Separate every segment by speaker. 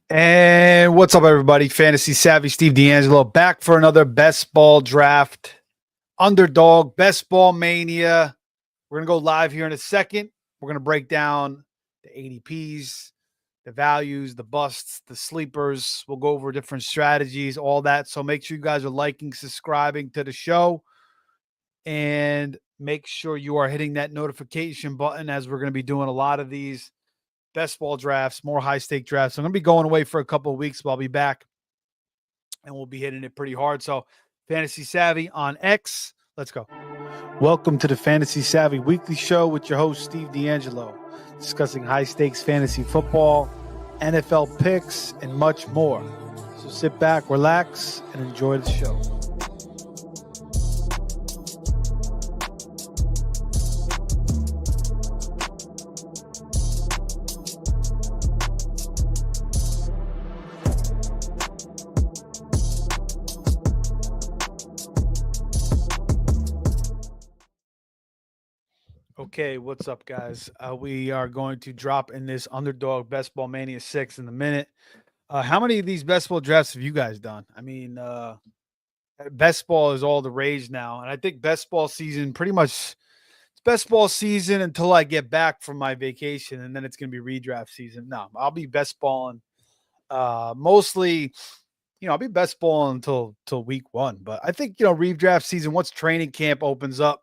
Speaker 1: And what's up, everybody? Fantasy Savvy Steve D'Angelo back for another best ball draft. Underdog, best ball mania. We're going to go live here in a second. We're going to break down the ADPs, the values, the busts, the sleepers. We'll go over different strategies, all that. So make sure you guys are liking, subscribing to the show, and make sure you are hitting that notification button as we're going to be doing a lot of these best ball drafts, more high stake drafts. I'm going to be going away for a couple of weeks, but I'll be back and we'll be hitting it pretty hard. So, Fantasy Savvy on X. Let's go. Welcome to the Fantasy Savvy Weekly Show with your host, Steve D'Angelo, discussing high stakes fantasy football, NFL picks, and much more. So, sit back, relax, and enjoy the show. Okay, what's up, guys? We are going to drop in this Underdog BestBall Mania 6 in a minute. How many of these best ball drafts have you guys done? I mean, best ball is all the rage now, and I think best ball season pretty much it's best ball season until I get back from my vacation, and then it's going to be redraft season. No, I'll be best balling mostly. I'll be best balling until week one, but I think redraft season once training camp opens up.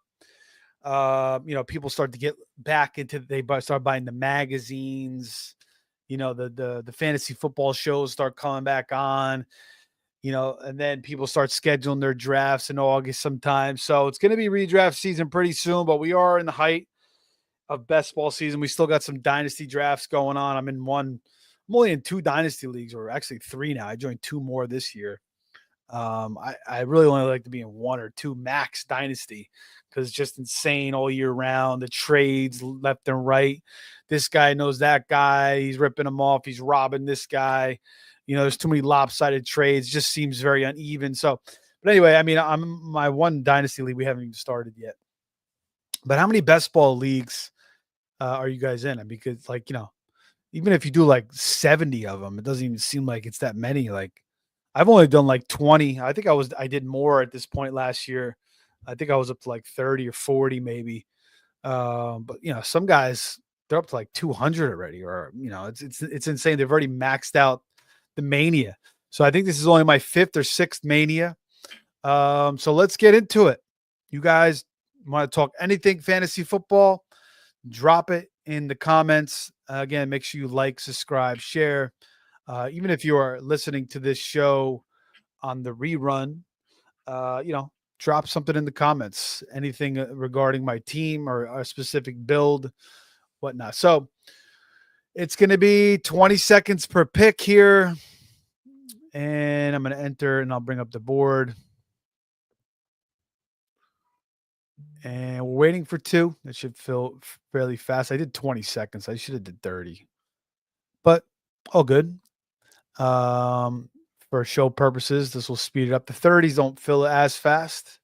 Speaker 1: People start to get back into start buying the magazines, the fantasy football shows start coming back on, and then people start scheduling their drafts in August sometime. So it's going to be redraft season pretty soon, but we are in the height of best ball season. We still got some dynasty drafts going on. I'm only in 2 dynasty leagues, or actually 3 now. I joined 2 more this year. I really only like to be in 1 or 2 max dynasty because it's just insane all year round. The trades left and right. This guy knows that guy. He's ripping him off. He's robbing this guy. There's too many lopsided trades. Just seems very uneven. So, but anyway, I mean, I'm my 1 dynasty league. We haven't even started yet. But how many best ball leagues are you guys in? Because even if you do like 70 of them, it doesn't even seem like it's that many. Like, I've only done like 20. I think I did more at this point last year. I think I was up to like 30 or 40 maybe. But some guys they're up to like 200 already, or it's insane. They've already maxed out the mania. So I think this is only my 5th or 6th mania. So let's get into it. You guys want to talk anything fantasy football? Drop it in the comments. Again, make sure you like, subscribe, share. Even if you are listening to this show on the rerun, drop something in the comments. Anything regarding my team or a specific build, whatnot. So it's going to be 20 seconds per pick here. And I'm going to enter and I'll bring up the board. And we're waiting for 2. That should fill fairly fast. I did 20 seconds. I should have did 30. But all good. For show purposes, this will speed it up. The 30s don't fill as fast.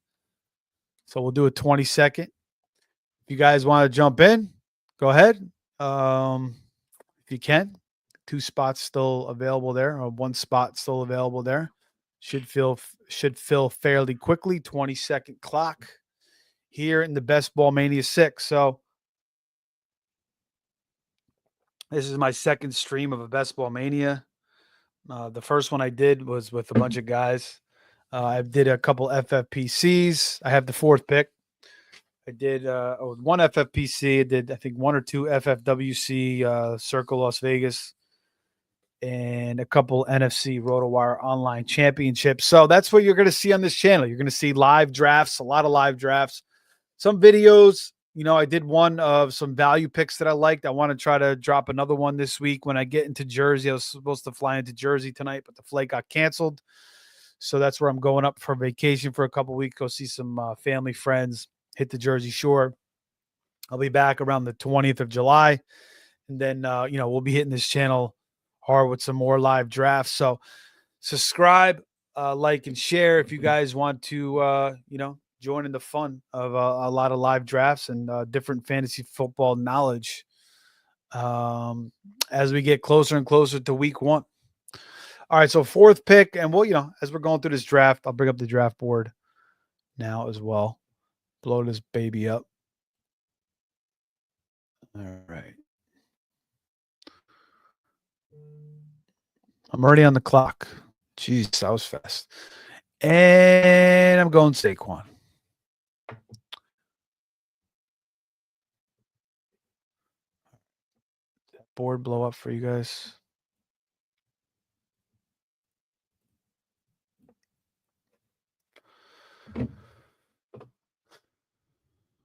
Speaker 1: So we'll do a 20-second. If you guys want to jump in, go ahead. If you can. 2 spots still available there, or 1 spot still available there. Should fill fairly quickly. 20-second clock here in the Best Ball Mania 6. So this is my 2nd stream of a Best Ball Mania. The first one I did was with a bunch of guys. I did a couple FFPCs. I have the 4th pick. I did 1 FFPC. I did, I think, 1 or 2 FFWC Circle Las Vegas, and a couple NFC RotoWire online championships. So that's what you're going to see on this channel. You're going to see live drafts, a lot of live drafts, some videos. I did one of some value picks that I liked. I want to try to drop another one this week when I get into Jersey. I was supposed to fly into Jersey tonight, but the flight got canceled. So that's where I'm going up for vacation for a couple of weeks, go see some family friends, hit the Jersey Shore. I'll be back around the 20th of July. And then, we'll be hitting this channel hard with some more live drafts. So subscribe, like, and share if you guys want to, join in the fun of a lot of live drafts and different fantasy football knowledge as we get closer and closer to week 1. All right, so fourth pick, and we'll, as we're going through this draft, I'll bring up the draft board now as well. Blow this baby up. All right. I'm already on the clock. Jeez, that was fast. And I'm going Saquon. Board blow up for you guys.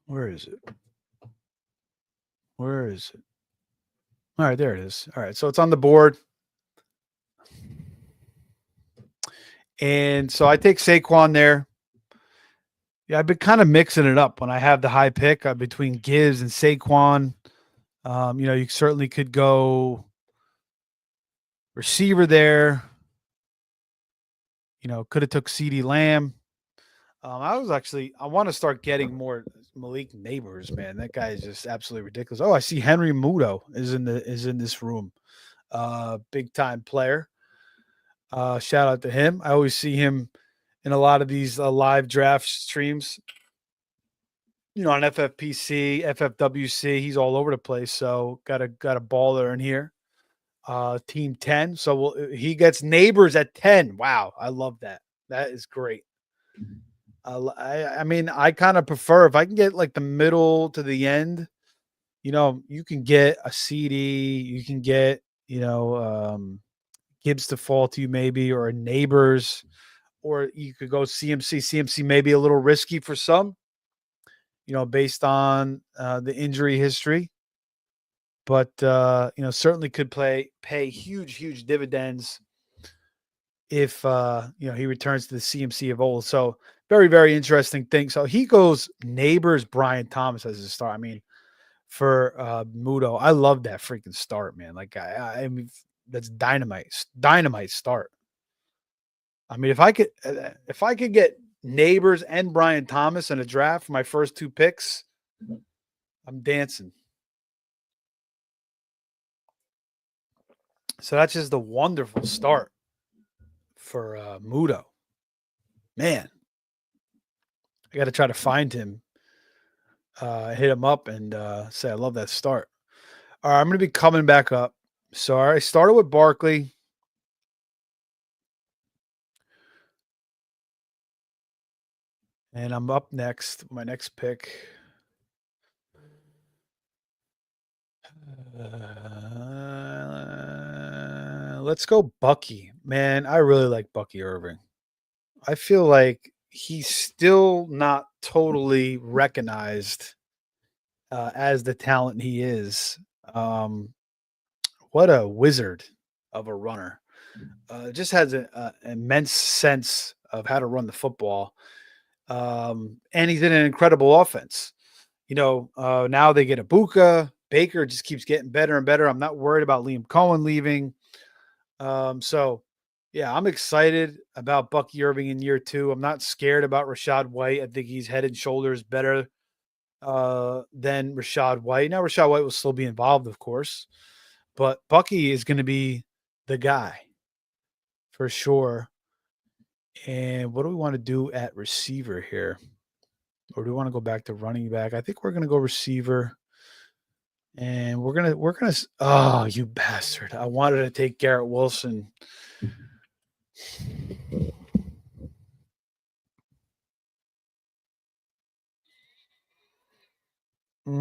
Speaker 1: Where is it? Where is it? All right, there it is. All right, so it's on the board. And so I take Saquon there. Yeah, I've been kind of mixing it up when I have the high pick between Gibbs and Saquon. You certainly could go receiver there. Could have took CD Lamb. I want to start getting more Malik Neighbors, man. That guy is just absolutely ridiculous. Oh, I see Henry Muto is in this room. Big time player. Shout out to him. I always see him in a lot of these live draft streams. On FFPC, FFWC, he's all over the place. So got a baller in here. Team 10. So he gets Neighbors at 10. Wow, I love that. That is great. I kind of prefer if I can get like the middle to the end. You can get a CD. You can get Gibbs to fall to you maybe, or a Neighbors, or you could go CMC. CMC may be a little risky for some. Based on the injury history. But, certainly could pay huge dividends if, he returns to the CMC of old. So very, very interesting thing. So he goes Neighbors, Brian Thomas as a start. I mean, for Muto, I love that freaking start, man. Like, I mean, that's dynamite start. I mean, if I could get Neighbors and Brian Thomas in a draft for my first two picks, I'm dancing. So that's just a wonderful start for Muto. Man, I got to try to find him, hit him up, and say I love that start. All right, I'm going to be coming back up. So I started with Barkley. And I'm up next, my next pick. Let's go Bucky. Man, I really like Bucky Irving. I feel like he's still not totally recognized as the talent he is. What a wizard of a runner. Just has an immense sense of how to run the football. And he's in an incredible offense. Now they get Ibuka. Baker just keeps getting better and better. I'm not worried about Liam Cohen leaving. Yeah, I'm excited about Bucky Irving in year 2. I'm not scared about Rachaad White. I think he's head and shoulders better than Rachaad White. Now, Rachaad White will still be involved, of course, but Bucky is going to be the guy for sure. And what do we want to do at receiver here? Or do we want to go back to running back? I think we're going to go receiver. And we're going to, oh, you bastard. I wanted to take Garrett Wilson. All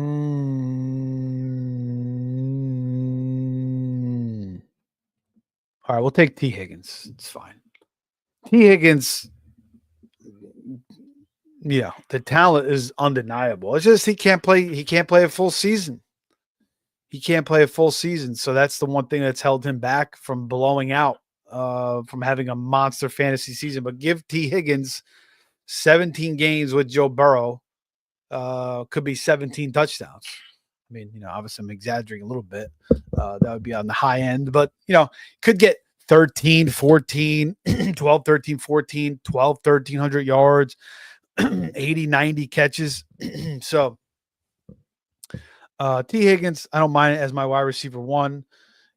Speaker 1: right, we'll take T. Higgins. It's fine. T. Higgins, the talent is undeniable. It's just he can't play a full season. He can't play a full season. So that's the one thing that's held him back from blowing out, from having a monster fantasy season. But give T. Higgins 17 games with Joe Burrow, could be 17 touchdowns. I mean, obviously I'm exaggerating a little bit. That would be on the high end, but, could get 13, 14, 12, 13, 14, 12, 1,300 yards, 80, 90 catches. So T. Higgins, I don't mind it as my wide receiver 1.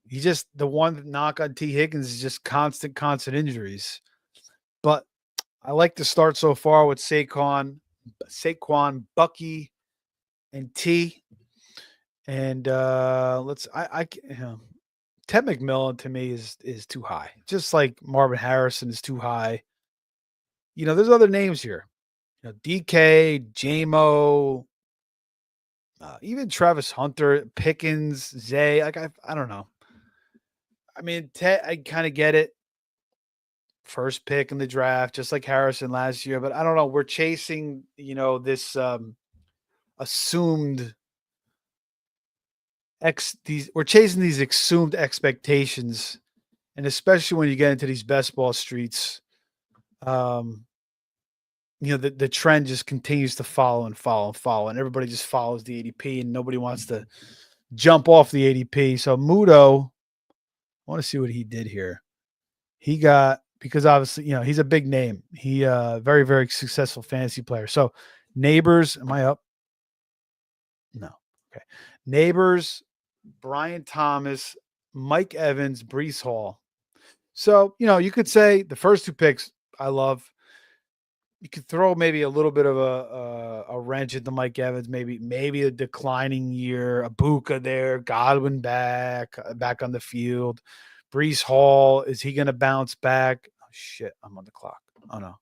Speaker 1: He just the one knock on T. Higgins is just constant injuries. But I like the start so far with Saquon, Bucky, and T. And Ted McMillan to me is too high. Just like Marvin Harrison is too high. There's other names here. DK, JMO, even Travis Hunter, Pickens, Zay. Like I don't know. I mean, Ted, I kind of get it. First pick in the draft, just like Harrison last year. But I don't know. We're chasing, this assumed we're chasing these assumed expectations, and especially when you get into these best ball streets, um, the trend just continues to follow and follow and follow, and everybody just follows the ADP, and nobody wants to jump off the ADP. So Muto, I want to see what he did here. He got, because obviously, he's a big name. He very, very successful fantasy player. So Neighbors, am I up? No. Okay. Neighbors, Brian Thomas, Mike Evans, Brees Hall. So, you could say the first two picks I love. You could throw maybe a little bit of a wrench into Mike Evans, maybe a declining year, a Buka there, Godwin back on the field. Brees Hall, is he going to bounce back? Oh, shit, I'm on the clock. Oh, no.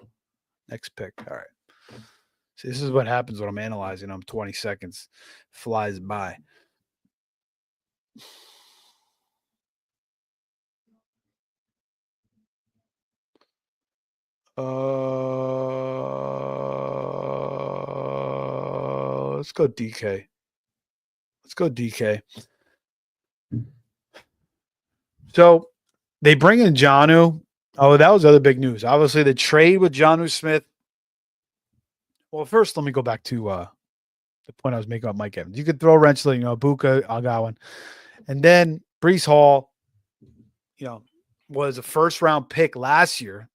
Speaker 1: Next pick. All right. See, this is what happens when I'm analyzing. I'm 20 seconds. Flies by. Let's go DK. Let's go DK. So they bring in Jonnu. Oh, that was other big news. Obviously, the trade with Jonnu Smith. Well, first, let me go back to the point I was making about Mike Evans. You could throw a wrench, Buka, I got one. And then Brees Hall, was a first round pick last year.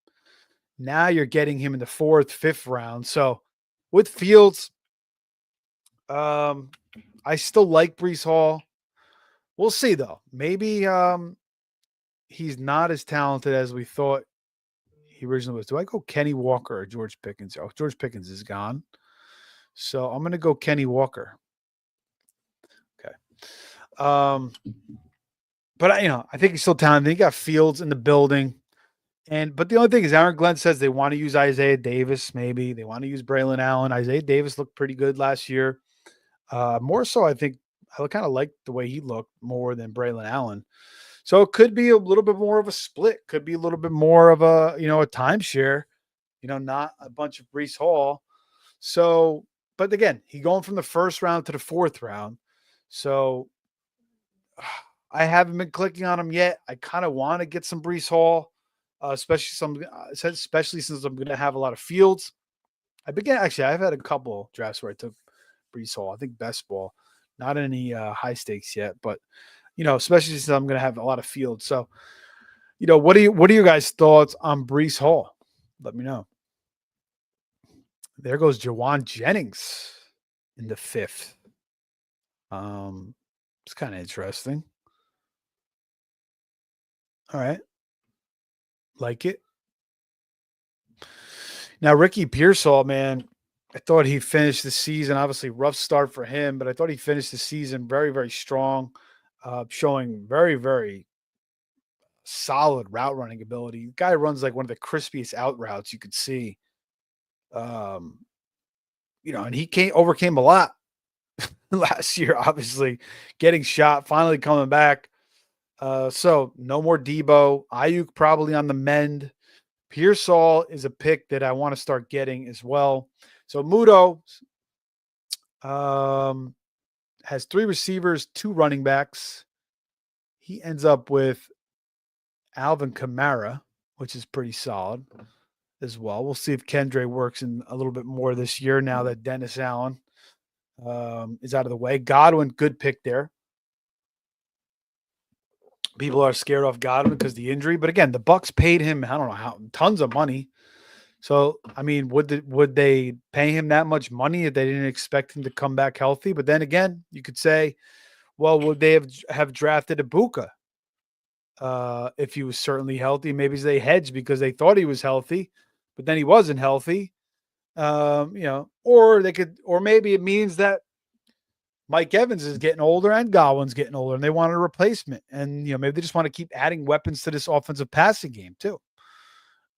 Speaker 1: Now you're getting him in the 4th, 5th round. So with Fields, I still like Brees Hall. We'll see though. Maybe he's not as talented as we thought he originally was. Do I go Kenny Walker or George Pickens? Oh, George Pickens is gone. So I'm going to go Kenny Walker. Okay. But I think he's still talented. He got Fields in the building. But the only thing is Aaron Glenn says they want to use Isaiah Davis, maybe. They want to use Braylon Allen. Isaiah Davis looked pretty good last year. More so, I think I kind of like the way he looked more than Braylon Allen. So it could be a little bit more of a split. Could be a little bit more of a timeshare. Not a bunch of Brees Hall. So, but again, he going from the 1st round to the 4th round. So I haven't been clicking on him yet. I kind of want to get some Brees Hall, especially since I'm going to have a lot of Fields. I've had a couple drafts where I took Brees Hall. I think best ball, not any high stakes yet, but especially since I'm going to have a lot of Fields. So, what are your guys' thoughts on Brees Hall? Let me know. There goes Jawan Jennings in the 5th. It's kind of interesting. All right. Like it. Now, Ricky Pearsall, man, I thought he finished the season, obviously rough start for him, but I thought he finished the season very, very strong, showing very, very solid route running ability. The guy runs like one of the crispiest out routes you could see. And he overcame a lot last year, obviously getting shot, finally coming back. So no more Debo. Ayuk probably on the mend. Pearsall is a pick that I want to start getting as well. So Muto has 3 receivers, 2 running backs. He ends up with Alvin Kamara, which is pretty solid as well. We'll see if Kendre works in a little bit more this year now that Dennis Allen is out of the way. Godwin, good pick there. People are scared off Godwin because of the injury, but again, the Bucs paid him, I don't know how, tons of money. So, I mean, would they pay him that much money if they didn't expect him to come back healthy? But then again, you could say, well, would they have drafted Ibuka if he was certainly healthy. Maybe they hedged because they thought he was healthy, but then he wasn't healthy. Or they could, or maybe it means that Mike Evans is getting older and Godwin's getting older, and they want a replacement. And maybe they just want to keep adding weapons to this offensive passing game too.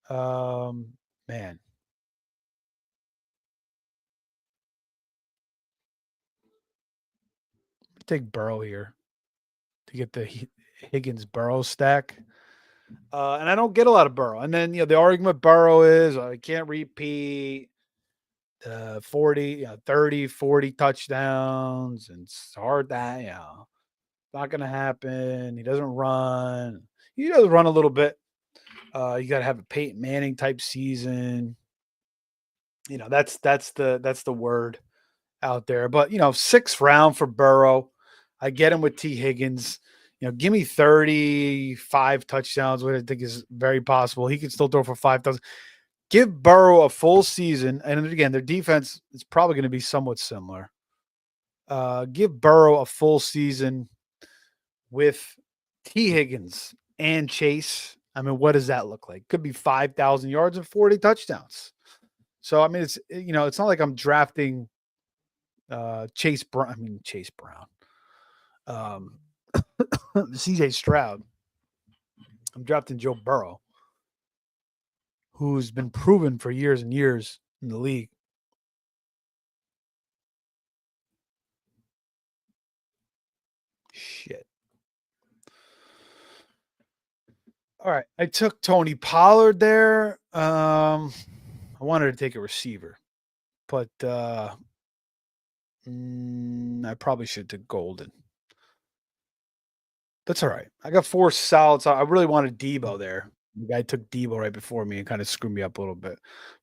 Speaker 1: Man, take Burrow here to get the Higgins Burrow stack. And I don't get a lot of Burrow. And then the argument Burrow is I can't repeat 30, 40 touchdowns, and it's hard that not going to happen. He doesn't run. He does run a little bit. You got to have a Peyton Manning type season. That's the word out there. But sixth round for Burrow. I get him with T. Higgins. Give me 35 touchdowns, which I think is very possible. He could still throw for 5,000. Give Burrow a full season, and again, their defense is probably going to be somewhat similar. Give Burrow a full season with T. Higgins and Chase. I mean, what does that look like? Could be 5,000 yards and 40 touchdowns. So, I mean, it's not like I'm drafting Chase Brown. CJ Stroud. I'm drafting Joe Burrow, who's been proven for years and years in the league. Shit. All right. I took Tony Pollard there. I wanted to take a receiver, but I probably should take Golden. That's all right. I got 4 solids. I really wanted Debo there. The guy took Debo right before me and kind of screwed me up a little bit.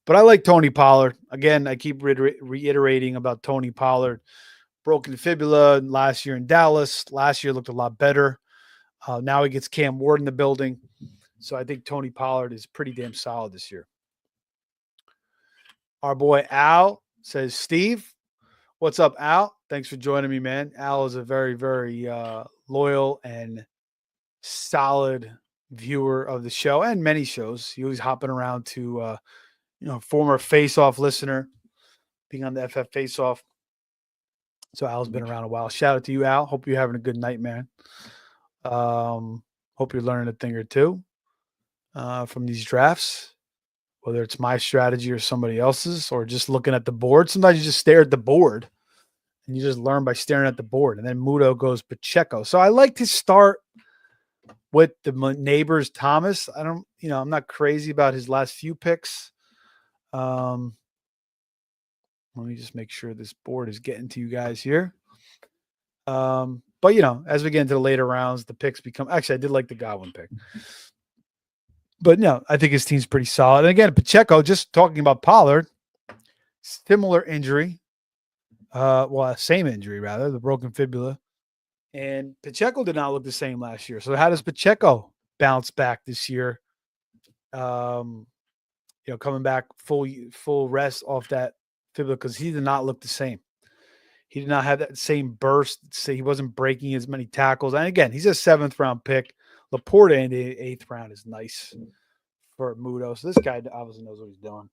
Speaker 1: But I like Tony Pollard. Again, I keep reiterating about Tony Pollard. Broken fibula last year in Dallas. Last year looked a lot better. Now he gets Cam Ward in the building. So I think Tony Pollard is pretty damn solid this year. Our boy Al says, Steve, what's up, Al? Thanks for joining me, man. Al is a very, very loyal and solid viewer of the show and many shows. He was hopping around to, former Face-Off listener, being on the FF Face-Off. So Al's been around a while. Shout out to you, Al. Hope you're having a good night, man. Hope you're learning a thing or two from these drafts, whether it's my strategy or somebody else's, or just looking at the board. Sometimes you just stare at the board and you just learn by staring at the board. And then Muto goes Pacheco. So I like to start with the neighbors Thomas. I'm not crazy about his last few picks. Let me just make sure this board is getting to you guys here. But as we get into the later rounds, the picks become actually I did like the Godwin pick. But no, I think his team's pretty solid. And again, Pacheco, just talking about Pollard, similar injury. Same injury rather, the broken fibula. And Pacheco did not look the same last year. So how does Pacheco bounce back this year? Coming back full rest off that fibula, because he did not look the same. He did not have that same burst. He wasn't breaking as many tackles. And again, he's a 7th round pick. Laporta in the 8th round is nice for Muto. So this guy obviously knows what he's doing.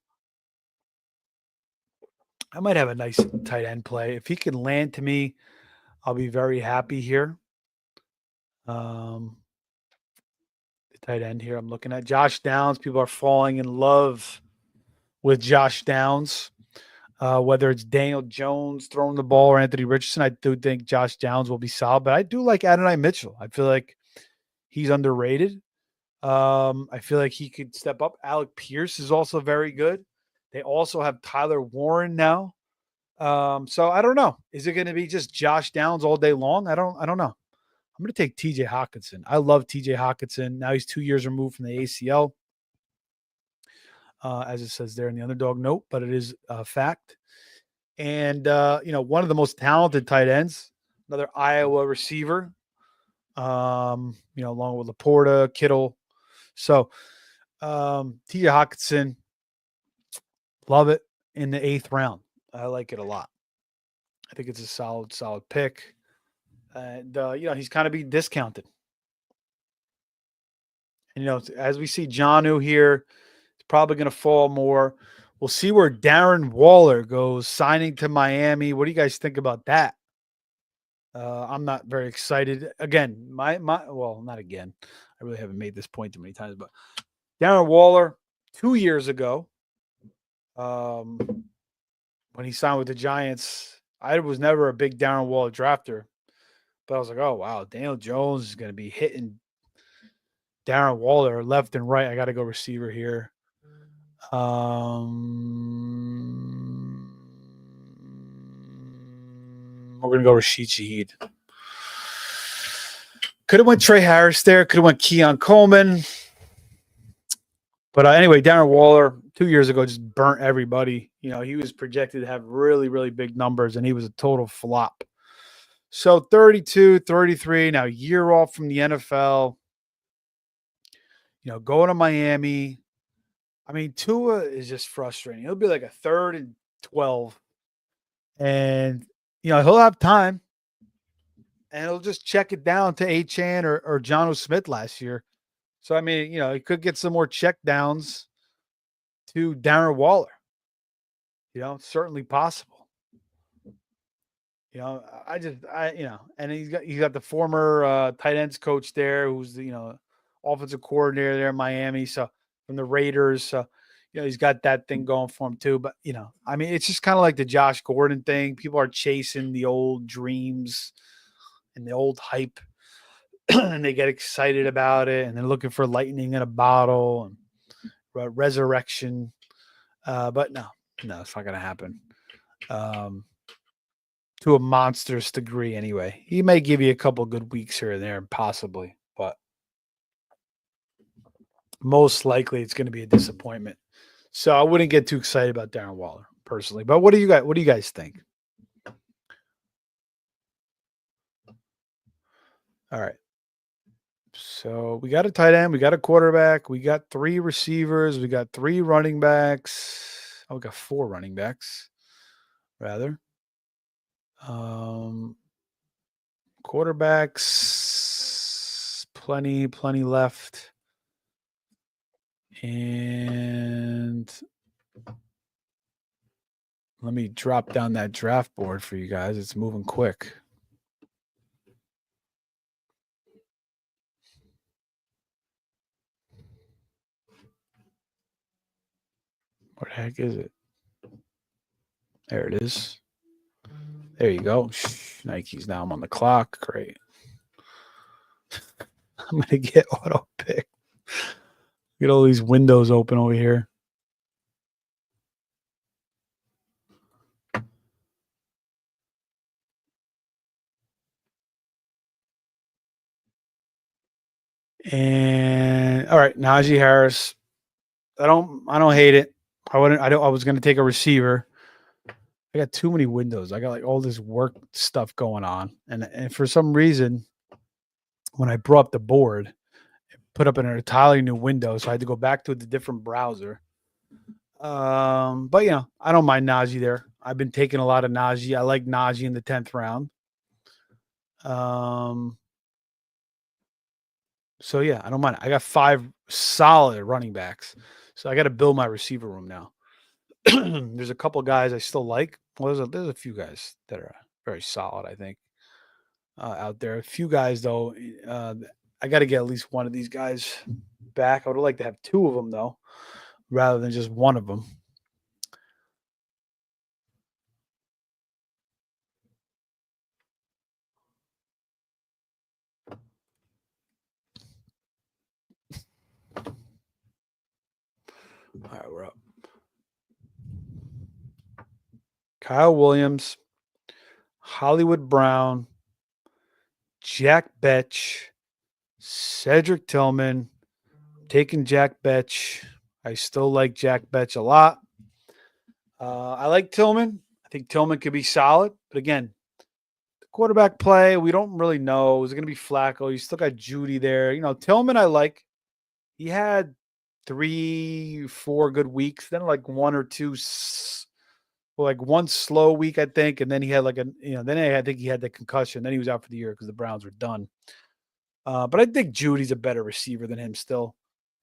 Speaker 1: I might have a nice tight end play. If he can land to me, I'll be very happy here. The tight end here I'm looking at. Josh Downs. People are falling in love with Josh Downs. Whether it's Daniel Jones throwing the ball or Anthony Richardson, I do think Josh Downs will be solid. But I do like Adonai Mitchell. I feel like he's underrated. I feel like he could step up. Alec Pierce is also very good. They also have Tyler Warren now. So I don't know. Is it going to be just Josh Downs all day long? I don't know. I'm going to take TJ Hawkinson. I love TJ Hawkinson. Now he's 2 years removed from the ACL. As it says there in the Underdog note, but it is a fact. And, one of the most talented tight ends, another Iowa receiver, along with Laporta, Kittle. So, TJ Hawkinson, love it in the 8th round. I like it a lot. I think it's a solid pick. And, he's kind of being discounted. And, as we see Jonnu here, it's probably going to fall more. We'll see where Darren Waller goes, signing to Miami. What do you guys think about that? I'm not very excited. Again, well, not again. I really haven't made this point too many times, but Darren Waller, 2 years ago, um, when he signed with the Giants, I was never a big Darren Waller drafter, but I was like, oh wow, Daniel Jones is going to be hitting Darren Waller left and right. I got to go receiver here. We're going to go Rashid Shaheed. Could have went Trey Harris there. Could have went Keon Coleman. But anyway, Darren Waller 2 years ago just burnt everybody. He was projected to have really, really big numbers, and he was a total flop. So 32, 33, now a year off from the NFL. Going to Miami. I mean, Tua is just frustrating. He'll be like a 3rd and 12. And, he'll have time. And he'll just check it down to Achane or Jonnu Smith last year. So, I mean, he could get some more check downs to Darren Waller. It's certainly possible. And he's got the former tight ends coach there, who's the offensive coordinator there in Miami. So from the Raiders, so he's got that thing going for him too. But I mean, it's just kind of like the Josh Gordon thing. People are chasing the old dreams and the old hype, and they get excited about it, and they're looking for lightning in a bottle and resurrection. But no, it's not gonna happen. To a monstrous degree anyway. He may give you a couple good weeks here and there, possibly, but most likely it's going to be a disappointment. So I wouldn't get too excited about Darren Waller personally. But what do you guys think? All right. So we got a tight end, we got a quarterback, we got 3 receivers, we got 3 running backs. Oh, we got 4 running backs, rather. Quarterbacks, plenty left. And let me drop down that draft board for you guys. It's moving quick. Where the heck is it? There it is. There you go. Nike's now I'm on the clock. Great. I'm going to get auto pick. Get all these windows open over here. And all right, Najee Harris. I don't hate it. I was going to take a receiver. I got too many windows. I got like all this work stuff going on. And for some reason, when I brought up the board, it put up in an entirely new window. So I had to go back to the different browser. But I don't mind Najee there. I've been taking a lot of Najee. I like Najee in the 10th round. So yeah, I don't mind. I got 5 solid running backs. So I got to build my receiver room now. There's a couple guys I still like. Well, there's a few guys that are very solid, I think, out there. A few guys though, I got to get at least one of these guys back. I would like to have 2 of them though, rather than just one of them. All right, we're up. Kyle Williams, Hollywood Brown, Jack Betch, Cedric Tillman. Taking Jack Betch. I still like Jack Betch a lot. I like Tillman. I think Tillman could be solid. But again, the quarterback play, we don't really know. Is it going to be Flacco? You still got Judy there. Tillman I like. He had 3, 4 good weeks. Then like 1 or 2 like one slow week, I think, and then he had then I think he had the concussion. Then he was out for the year because the Browns were done. But I think Judy's a better receiver than him still.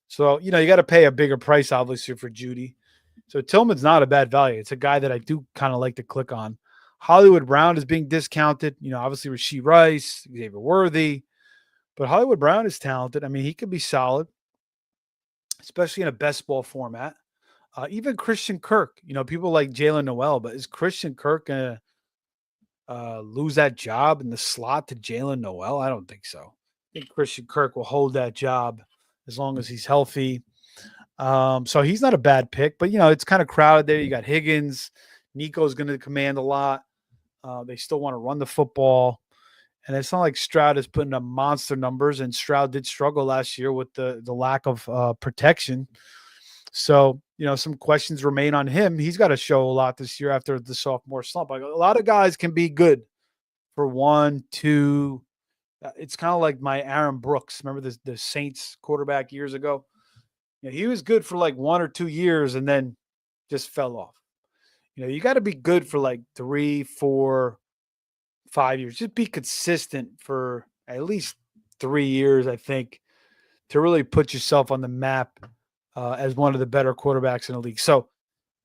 Speaker 1: So, you got to pay a bigger price, obviously, for Judy. So Tillman's not a bad value. It's a guy that I do kind of like to click on. Hollywood Brown is being discounted. Obviously Rasheed Rice, Xavier Worthy, but Hollywood Brown is talented. I mean, he could be solid, especially in a best ball format. Even Christian Kirk, people like Jalen Noel, but is Christian Kirk going to lose that job in the slot to Jalen Noel? I don't think so. I think Christian Kirk will hold that job as long as he's healthy. So he's not a bad pick, but it's kind of crowded there. You got Higgins, Nico's going to command a lot. They still want to run the football, and it's not like Stroud is putting up monster numbers. And Stroud did struggle last year with the lack of protection. So some questions remain on him. He's got to show a lot this year after the sophomore slump. Like, a lot of guys can be good for 1, 2. It's kind of like my Aaron Brooks. Remember the Saints quarterback years ago? He was good for like 1 or 2 years and then just fell off. You got to be good for like 3, 4, 5 years. Just be consistent for at least 3 years, I think, to really put yourself on the map as one of the better quarterbacks in the league. So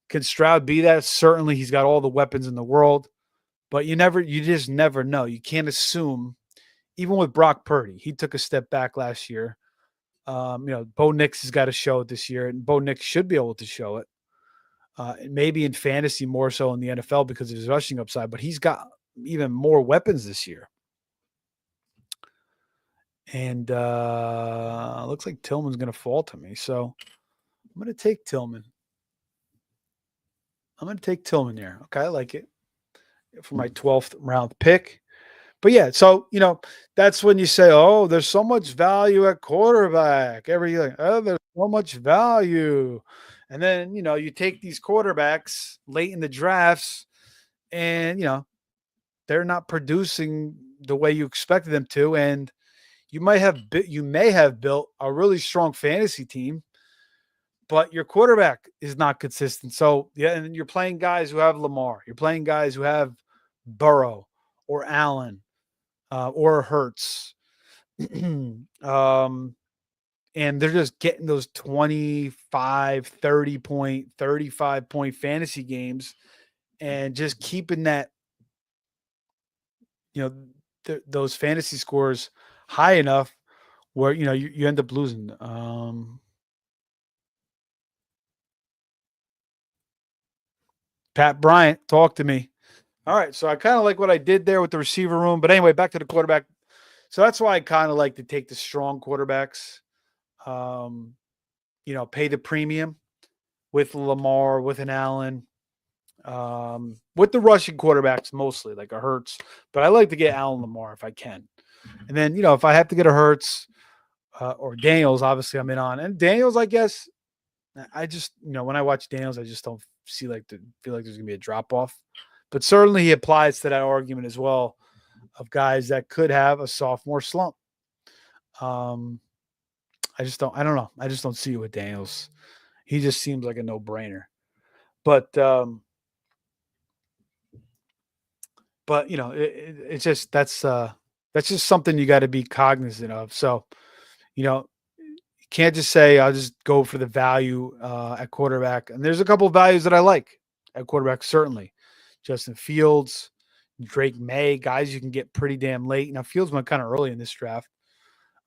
Speaker 1: can Stroud be that? Certainly, he's got all the weapons in the world, but you just never know. You can't assume. Even with Brock Purdy, he took a step back last year. Bo Nix has got to show it this year, and Bo Nix should be able to show it. Maybe in fantasy more so in the NFL because of his rushing upside, but he's got even more weapons this year. And looks like Tillman's going to fall to me. So I'm going to take Tillman. There. Okay, I like it for my 12th round pick. But yeah, so that's when you say, "Oh, there's so much value at quarterback." Everything, "Oh, there's so much value," and then you take these quarterbacks late in the drafts, and they're not producing the way you expected them to, and you may have built a really strong fantasy team, but your quarterback is not consistent. So yeah, and you're playing guys who have Lamar, you're playing guys who have Burrow or Allen or Hurts. And they're just getting those 25, 30 point, 35 point fantasy games and just keeping that, those fantasy scores high enough where, you end up losing. Pat Bryant, talk to me. All right. So I kind of like what I did there with the receiver room. But anyway, back to the quarterback. So that's why I kind of like to take the strong quarterbacks, um, pay the premium with Lamar, with an Allen, with the rushing quarterbacks mostly, like a Hurts. But I like to get Allen Lamar if I can. And then, if I have to get a Hurts or Daniels, obviously I'm in on. And Daniels, I guess, I just, when I watch Daniels, I just don't feel like there's going to be a drop off. But certainly he applies to that argument as well of guys that could have a sophomore slump. I don't know. I just don't see it with Daniels. He just seems like a no-brainer. But it's just that's just something you got to be cognizant of. So, you can't just say I'll just go for the value at quarterback. And there's a couple of values that I like at quarterback, certainly. Justin Fields, Drake May, guys you can get pretty damn late. Now Fields went kind of early in this draft,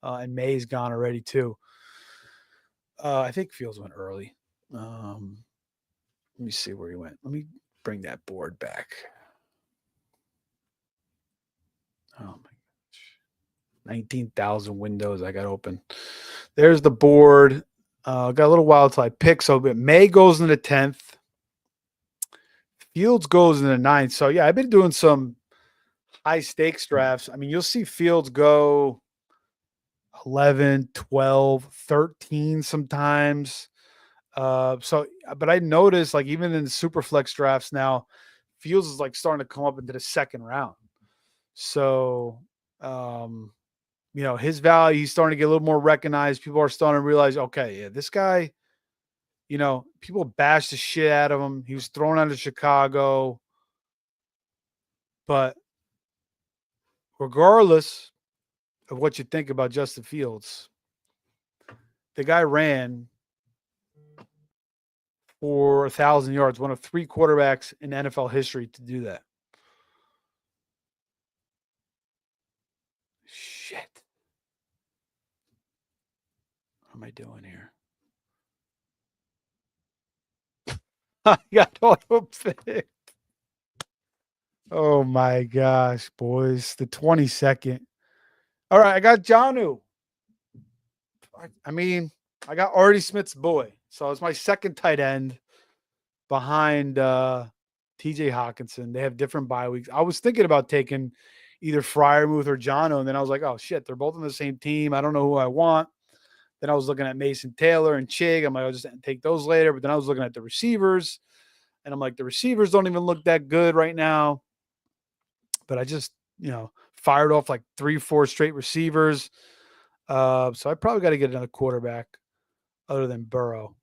Speaker 1: and May's gone already too. I think Fields went early. Let me see where he went. Let me bring that board back. Oh my gosh. 19,000 windows I got open. There's the board. Got a little while till I pick. So May goes in the 10th. Fields goes in the 9th. So yeah, I've been doing some high stakes drafts. I mean, you'll see Fields go 11, 12, 13 sometimes. But I noticed, like, even in the super flex drafts now, Fields is like starting to come up into the second round. So, his value, he's starting to get a little more recognized. People are starting to realize, okay, yeah, this guy, people bash the shit out of him. He was thrown out of Chicago. But regardless of what you think about Justin Fields, the guy ran for 1,000 yards, one of 3 quarterbacks in NFL history to do that. Shit. What am I doing here? I got auto pick. Oh my gosh, boys. The 22nd. All right, I got Janu. I mean, I got Artie Smith's boy. So it's my second tight end behind TJ Hawkinson. They have different bye weeks. I was thinking about taking either Fryermuth or Jono, and then I was like, oh shit, they're both on the same team. I don't know who I want. Then I was looking at Mason Taylor and Chig. I'm like, I'll just take those later. But then I was looking at the receivers, and I'm like, the receivers don't even look that good right now. But I just, fired off like 3-4 straight receivers. So I probably got to get another quarterback other than Burrow.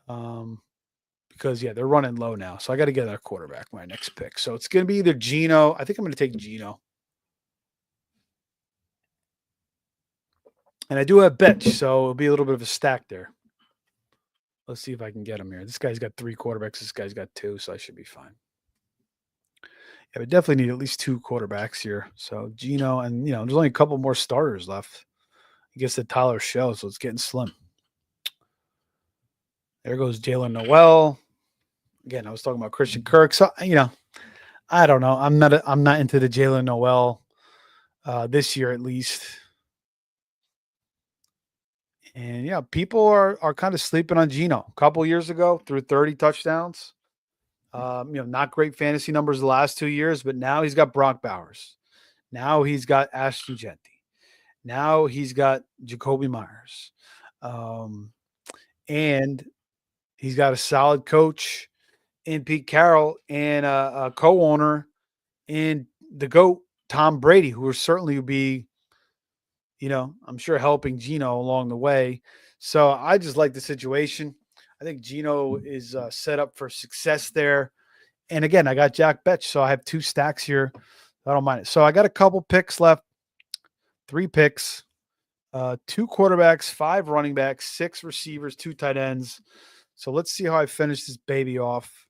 Speaker 1: Because they're running low now. So I got to get another quarterback my next pick. So it's going to be either Geno. I think I'm going to take Geno. And I do have Betch, so it'll be a little bit of a stack there. Let's see if I can get him here. This guy's got 3 quarterbacks. This guy's got 2, so I should be fine. Yeah, we definitely need at least 2 quarterbacks here. So Geno, and there's only a couple more starters left. I guess the Tyler show, so it's getting slim. There goes Jalen Noel. Again, I was talking about Christian Kirk. So I don't know. I'm not into the Jalen Noel this year at least. And people are kind of sleeping on Geno. A couple years ago, threw 30 touchdowns. Not great fantasy numbers the last 2 years, but now he's got Brock Bowers. Now he's got Ashton Genty. Now he's got Jacoby Myers. And he's got a solid coach in Pete Carroll and a co-owner in the GOAT, Tom Brady, who will certainly be, I'm sure helping Geno along the way. So I just like the situation. I think Geno is set up for success there. And again, I got Jack Betch, so I have 2 stacks here. I don't mind it. So I got a couple picks left, 3 picks, 2 quarterbacks, 5 running backs, 6 receivers, 2 tight ends. So let's see how I finish this baby off.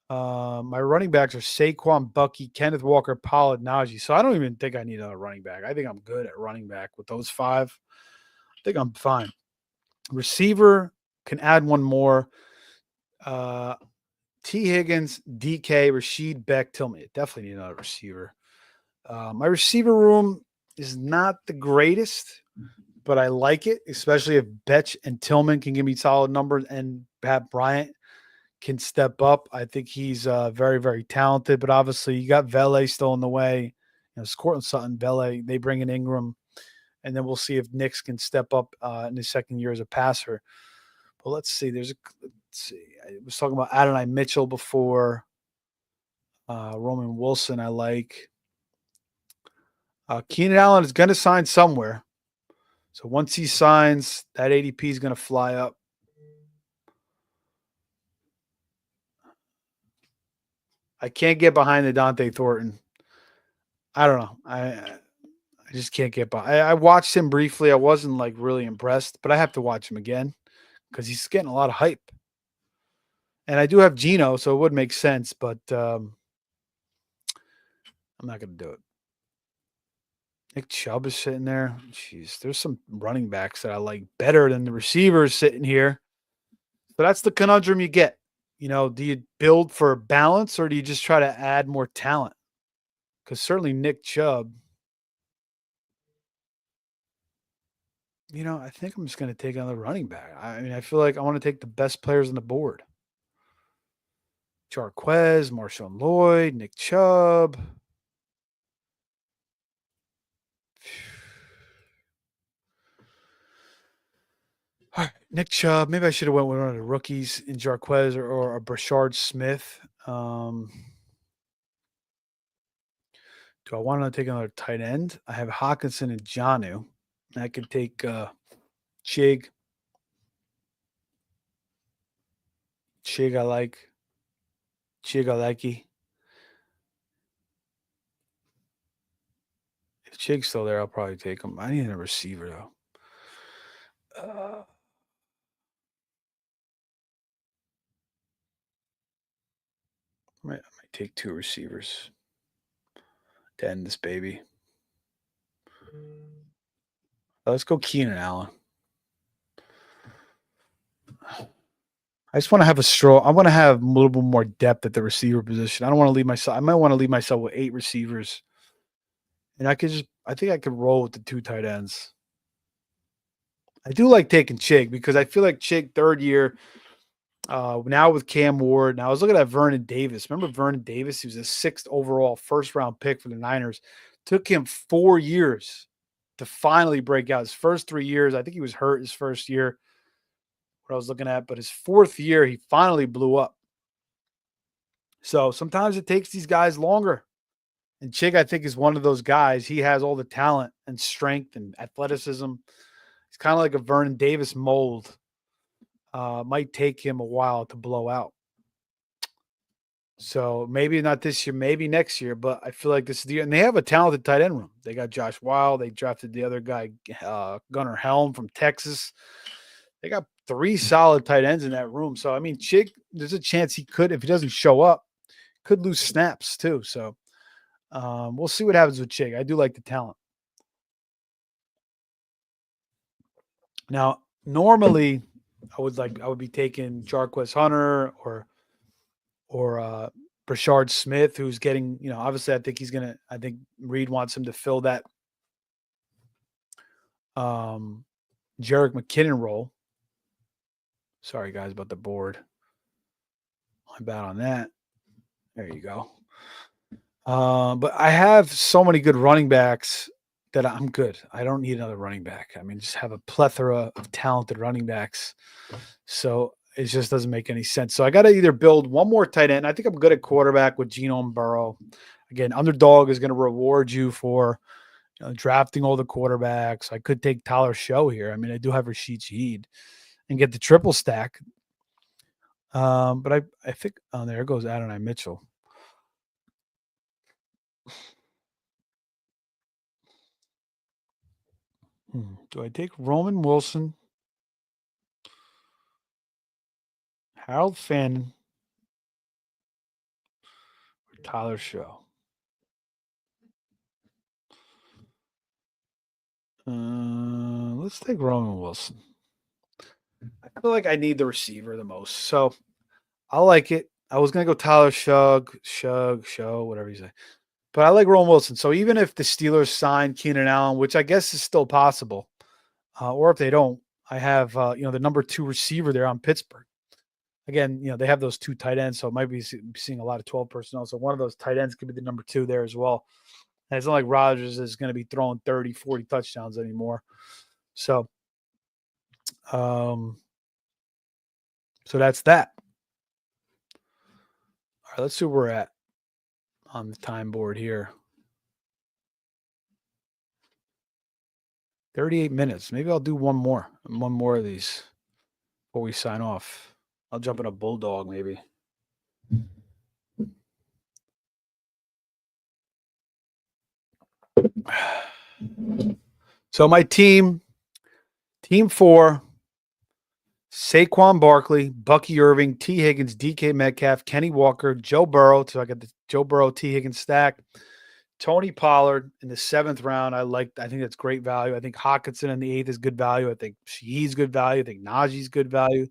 Speaker 1: My running backs are Saquon, Bucky, Kenneth Walker, Pollard, Najee. So I don't even think I need a running back. I think I'm good at running back with those 5. I think I'm fine. Receiver, can add one more. T. Higgins, DK, Rashid, Beck, Tillman. Definitely need another receiver. My receiver room is not the greatest, but I like it, especially if Betch and Tillman can give me solid numbers and Pat Bryant can step up. I think he's very, very talented, but obviously you got Vele still in the way. It's Cortland Sutton, Vele, they bring in Ingram, and then we'll see if Nix can step up in his second year as a passer. But let's see. Let's see. I was talking about Adonai Mitchell before. Roman Wilson, I like. Keenan Allen is going to sign somewhere. So once he signs, that ADP is going to fly up. I can't get behind the Dante Thornton. I don't know. I just can't get by. I watched him briefly. I wasn't like really impressed, but I have to watch him again because he's getting a lot of hype. And I do have Geno, so it would make sense, but I'm not going to do it. Nick Chubb is sitting there. Jeez, there's some running backs that I like better than the receivers sitting here. So that's the conundrum you get. Do you build for balance or do you just try to add more talent? Because certainly Nick Chubb, I think I'm just going to take another running back. I feel like I want to take the best players on the board. Jarquez, Marshawn Lloyd, Nick Chubb. All right, Nick Chubb. Maybe I should have went with one of the rookies in Jarquez or a Brashard Smith. Do I want to take another tight end? I have Hawkinson and Jonnu. I could take Chig. Chig I like. Chig I like. If Chig's still there, I'll probably take him. I need a receiver though. I might take 2 receivers to end this baby. Let's go Keenan Allen. I just want to have a straw. I want to have a little bit more depth at the receiver position. I don't want to leave myself. I might want to leave myself with 8 receivers, and I think I could roll with the 2 tight ends. I do like taking Chig because I feel like Chig third year. Now with Cam Ward. Now I was looking at Vernon Davis. Remember Vernon Davis? He was a 6th overall first round pick for the Niners. Took him 4 years to finally break out. His first 3 years, I think he was hurt his first year. What I was looking at, but his 4th year, he finally blew up. So sometimes it takes these guys longer. And Chig, I think, is one of those guys. He has all the talent and strength and athleticism. He's kind of like a Vernon Davis mold. Might take him a while to blow out. So maybe not this year, maybe next year, but I feel like this is the year. And they have a talented tight end room. They got Josh Wild. They drafted the other guy, Gunnar Helm from Texas. They got 3 solid tight ends in that room. So, I mean, Chig, there's a chance he could, if he doesn't show up, could lose snaps too. So we'll see what happens with Chig. I do like the talent. Now, normally I would be taking Jarquez Hunter or Brashard Smith, who's getting, obviously I think Reed wants him to fill that Jerick McKinnon role. Sorry guys about the board. I'm bad on that. There you go. But I have so many good running backs that I'm good. I don't need another running back. I mean, just have a plethora of talented running backs. So it just doesn't make any sense. So I got to either build one more tight end. I think I'm good at quarterback with Geno and Burrow. Again, Underdog is going to reward you for drafting all the quarterbacks. I could take Tyler Show here. I mean, I do have Rashid Shaheed and get the triple stack. But I think, there goes Adonai Mitchell. Do I take Roman Wilson, Harold Fannin, or Tyler Show? Let's take Roman Wilson. I feel like I need the receiver the most, so I like it. I was gonna go Tyler Show, whatever you say, but I like Roman Wilson. So even if the Steelers sign Keenan Allen, which I guess is still possible, or if they don't, I have the number 2 receiver there on Pittsburgh. Again, they have those 2 tight ends, so it might be seeing a lot of 12 personnel. So one of those tight ends could be the number 2 there as well. And it's not like Rodgers is going to be throwing 30, 40 touchdowns anymore. So, so that's that. All right, let's see where we're at on the time board here. 38 minutes. Maybe I'll do one more of these before we sign off. I'll jump in a Bulldog maybe. So my team 4, Saquon Barkley, Bucky Irving, T. Higgins, DK Metcalf, Kenny Walker, Joe Burrow. So I got the Joe Burrow, T. Higgins stack. Tony Pollard in the 7th round. I think that's great value. I think Hawkinson in the 8th is good value. I think he's good value. I think Najee's good value.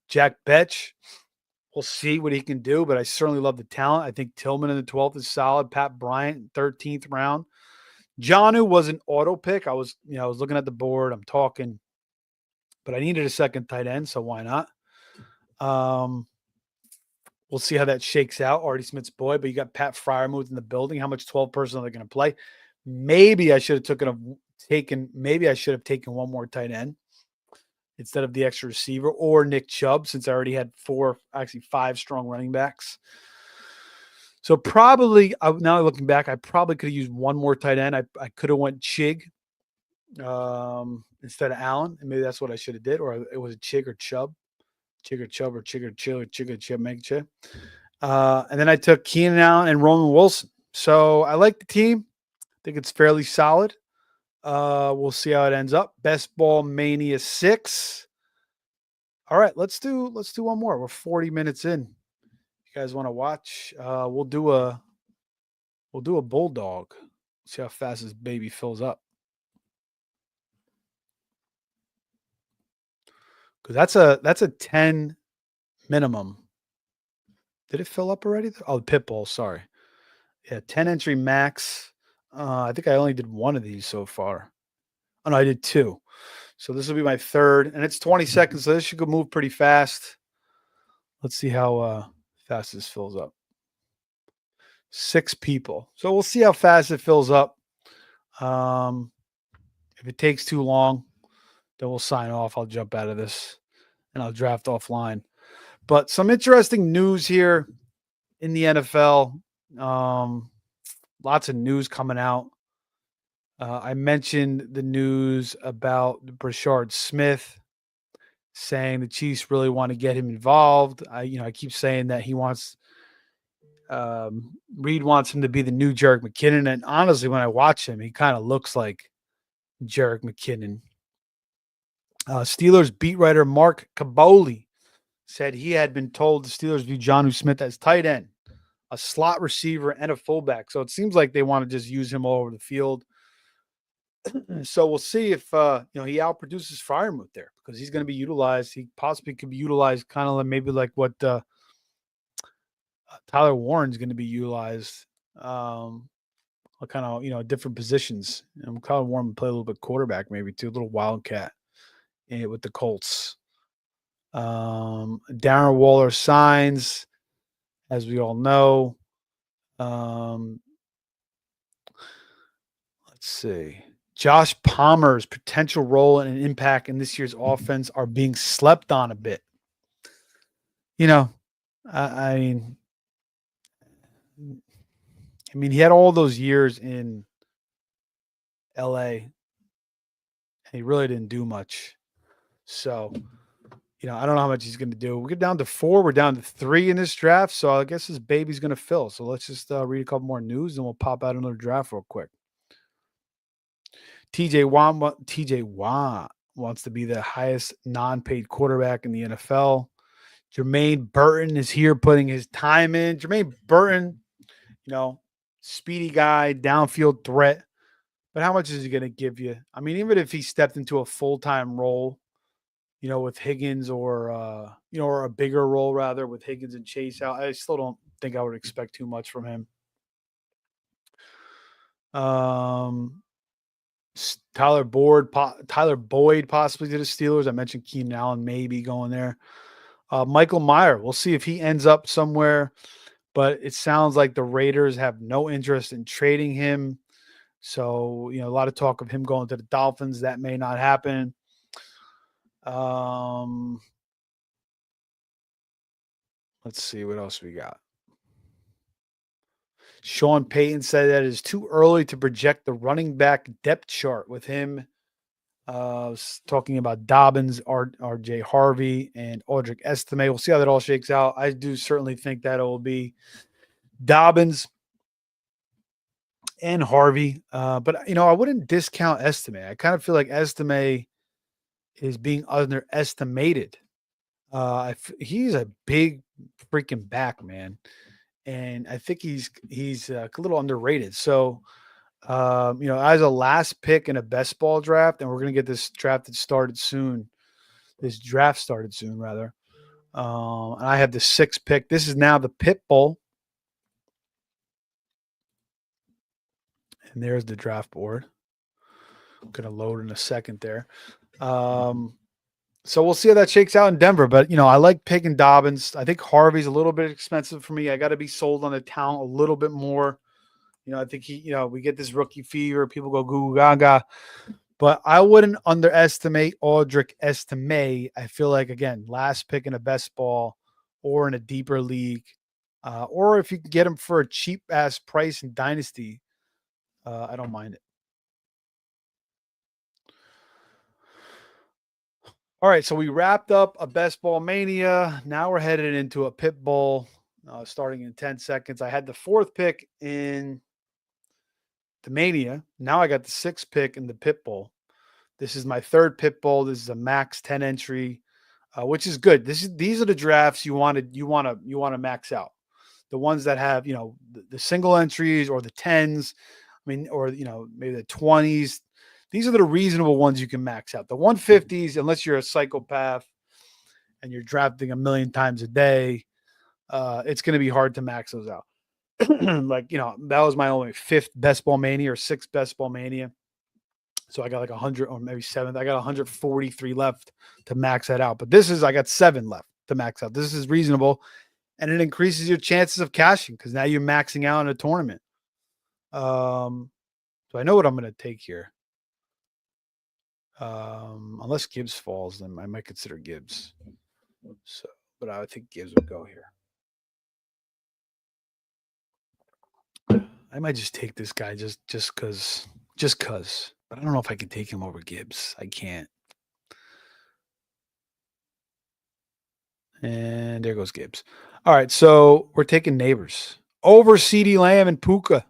Speaker 1: Jack Betch, we'll see what he can do, but I certainly love the talent. I think Tillman in the 12th is solid. Pat Bryant, 13th round. Jonnu was an auto pick. I was looking at the board. I'm talking, but I needed a second tight end, so why not? We'll see how that shakes out. Artie Smith's boy, but you got Pat Fryermuth in the building. How much 12 personnel are they going to play? Maybe I should have taken one more tight end instead of the extra receiver or Nick Chubb, since I already had 5 strong running backs. So probably, now looking back, I probably could have used one more tight end. I could have went Chig instead of Allen, and maybe that's what I should have did, or it was a Chig or Chubb. Chig or Chubb or Chig or Chill or Chig or Chib, make Chib. And then I took Keenan Allen and Roman Wilson. So I like the team. I think it's fairly solid. We'll see how it ends up. BestBall Mania 6. All right, let's do one more. We're 40 minutes in. You guys want to watch? We'll do a bulldog. See how fast this baby fills up. Because that's a 10 minimum. Did it fill up already? Oh, Pitbull. Sorry. Yeah, 10 entry max. I think I only did one of these so far. Oh no, I did two. So this will be my third, and it's 20 seconds. So this should go move pretty fast. Let's see how fast this fills up. 6 people. So we'll see how fast it fills up. If it takes too long, then we'll sign off. I'll jump out of this and I'll draft offline. But some interesting news here in the NFL. Lots of news coming out. I mentioned the news about Brashard Smith saying the Chiefs really want to get him involved. I keep saying that he wants Reed wants him to be the new Jerick McKinnon. And honestly, when I watch him, he kind of looks like Jerick McKinnon. Steelers beat writer Mark Caboli said he had been told the Steelers view Jonnu Smith as tight end, a slot receiver, and a fullback. So it seems like they want to just use him all over the field. So we'll see if he outproduces Freiermuth there, because he's going to be utilized. He possibly could be utilized kind of like maybe like what Tyler Warren's going to be utilized. Kind of different positions. Tyler Warren would play a little bit quarterback, maybe too, a little wildcat with the Colts. Darren Waller signs, as we all know. Let's see. Josh Palmer's potential role and impact in this year's offense are being slept on a bit. I mean, he had all those years in LA, and he really didn't do much. So, I don't know how much he's going to do. We get down to 4. We're down to 3 in this draft. So I guess this baby's going to fill. So let's just read a couple more news, and we'll pop out another draft real quick. TJ Watt wants to be the highest non-paid quarterback in the NFL. Jermaine Burton is here putting his time in. Jermaine Burton, speedy guy, downfield threat. But how much is he going to give you? I mean, even if he stepped into a full-time role, with Higgins or a bigger role rather with Higgins and Chase out, I still don't think I would expect too much from him. Tyler Boyd possibly to the Steelers. I mentioned Keenan Allen maybe going there. Michael Mayer, we'll see if he ends up somewhere, but it sounds like the Raiders have no interest in trading him. So, a lot of talk of him going to the Dolphins. That may not happen. Let's see what else we got. Sean Payton said that it is too early to project the running back depth chart with him. Talking about Dobbins, RJ Harvey, and Audric Estime. We'll see how that all shakes out. I do certainly think that it will be Dobbins and Harvey. But, I wouldn't discount Estime. I kind of feel like Estime is being underestimated. He's a big freaking back, man. And I think he's a little underrated. So, as a last pick in a best ball draft, and we're going to get this draft started soon. This draft started soon, rather. And I have the 6th pick. This is now the Pitbull. And there's the draft board. I'm going to load in a second there. So we'll see how that shakes out in Denver. But, I like picking Dobbins. I think Harvey's a little bit expensive for me. I got to be sold on the talent a little bit more. I think we get this rookie fever. People go goo gaga. But I wouldn't underestimate Audric Estime. I feel like, again, last pick in a best ball or in a deeper league. Or if you can get him for a cheap-ass price in Dynasty, I don't mind it. All right, so we wrapped up a BestBall Mania. Now we're headed into a Pitbull starting in 10 seconds. I had the 4th pick in the Mania. Now I got the 6th pick in the Pitbull. This is my 3rd Pitbull. This is a max 10 entry, which is good. These are the drafts you want to max out. the ones that have, the single entries or the tens. I mean, or maybe the 20s. These are the reasonable ones you can max out. The 150s, unless you're a psychopath and you're drafting a million times a day, it's going to be hard to max those out. Like, that was my only fifth best ball mania or sixth best ball mania. So I got like 100 or maybe seventh. I got 143 left to max that out. But I got 7 left to max out. This is reasonable. And it increases your chances of cashing because now you're maxing out in a tournament. So I know what I'm going to take here. Unless Gibbs falls, then I might consider Gibbs. So, but I would think Gibbs would go here. I might just take this guy just because. But I don't know if I can take him over Gibbs. I can't. And there goes Gibbs. All right, so we're taking Neighbors over CeeDee Lamb and Puka.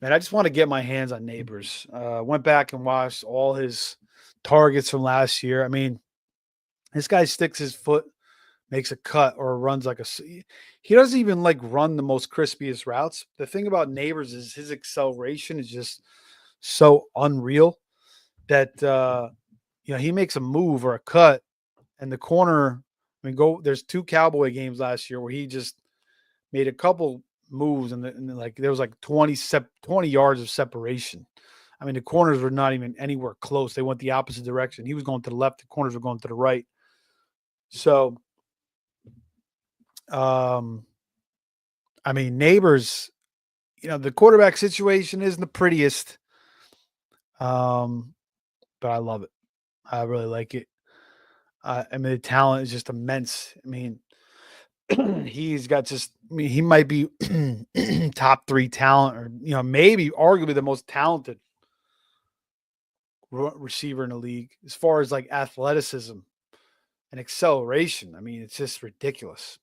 Speaker 1: Man, I just want to get my hands on Neighbors. Went back and watched all his targets from last year. I mean, this guy sticks his foot, makes a cut, or runs like he doesn't even like run the most crispiest routes. The thing about Neighbors is his acceleration is just so unreal that he makes a move or a cut, and the corner. I mean, there's 2 Cowboy games last year where he just made a couple moves and like there was like 20 yards of separation. I mean, the corners were not even anywhere close. They went the opposite direction. He was going to the left. The corners were going to the right. So, I mean, Neighbors, the quarterback situation isn't the prettiest. But I love it. I really like it. I mean, the talent is just immense. I mean, he's got he might be top 3 talent or, maybe arguably the most talented receiver in the league as far as like athleticism and acceleration. I mean, it's just ridiculous.